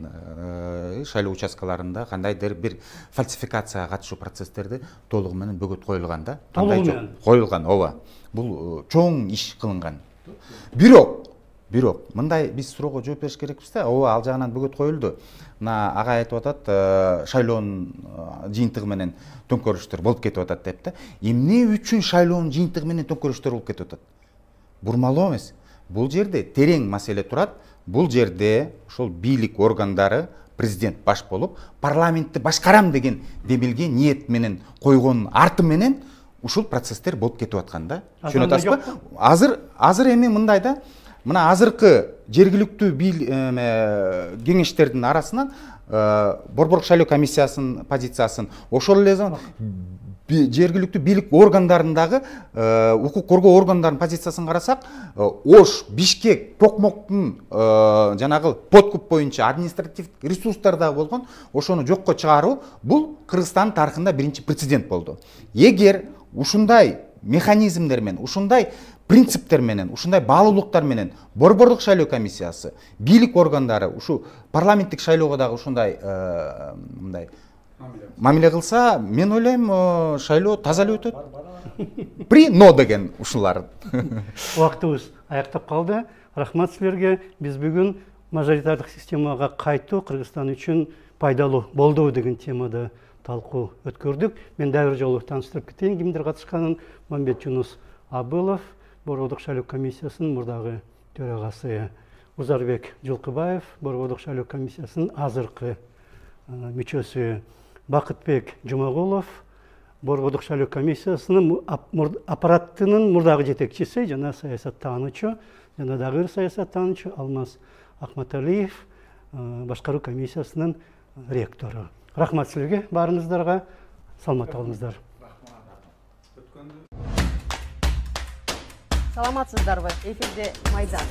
F: шайлоо участкаларында кандайдыр бир фальсификацияга катышуу процесстерди толугу менен бөгөт коюлган да. Коюлган, ооба. Бул чоң иш кылынган. Бирок мындай биз суроого жооп бериш керекпиз да. Ооба, ал жагынан бөгөт коюлду. Мына агай айтып атат, шайлоонун жыйынтыгы менен төңкөрүштөр болуп кетип атат деп да. Эмне үчүн шайлоонун жыйынтыгы менен төңкөрүштөр болуп кетип атат? Бурмалоо эмес. Бул жерде терең маселе турат. Бул жерде ошол бийлик органдары, президент баш болуп, парламентти башкарам деген демилге ниет менен койгон арты менен ушул процесстер болуп кетип аткан да. Түшүнүп атасызбы? Азыр эми мындай да. Мына азыркы жергиликтүү кеңештердин арасынан Борбор шайлоо комиссиясынын позициясын, ошол эле жергиликтүү бийлик органдарындагы укук коргоо органдарынын позициясын карасак, Ош, Бишкек, Токмоктун жанагы подкуп боюнча административдик ресурстарда болгон, ошону жокко чыгаруу бул Кыргызстан тарыхында биринчи прецедент болду. Эгер ушундай механизмдер менен, ушундай принциптер менен, ушундай баалуулуктар менен борбордук шайлоо комиссиясы, бийлик органдары ушу парламенттик шайлоого дагы ушундай мындай мамиле кылса, мен ойлойм, шайлоо таза эле өтөт. При но деген ушулар.
B: Убактыбыз аяктап калды. Рахмат силерге. Биз бүгүн мажоритардык системага кайтуу Кыргызстан үчүн пайдалуу болду деген темада талкуу өткөрдүк. Мен дагы бир жолу тааныштырып кетейин кимдер катышканын. Мамбет Жунус Абылов, борбордук шайлоо комиссиясынын мурдагы төрагасы. Узарбек Жылкыбаев, борбордук шайлоо комиссиясынын азыркы мүчөсү. Бакытбек Жумагулов, борбордук шайлоо комиссиясынын аппараттынын мурдагы жетекчиси жана саясаттануучу, жана дагы бир саясаттануучу Алмаз Акматалиев, башкаруу комиссиясынын ректору. Рахмат силерге баарыңыздарга. Саламатта болуңуздар.
A: Саламатсыздарбы? Эфирде Майдан.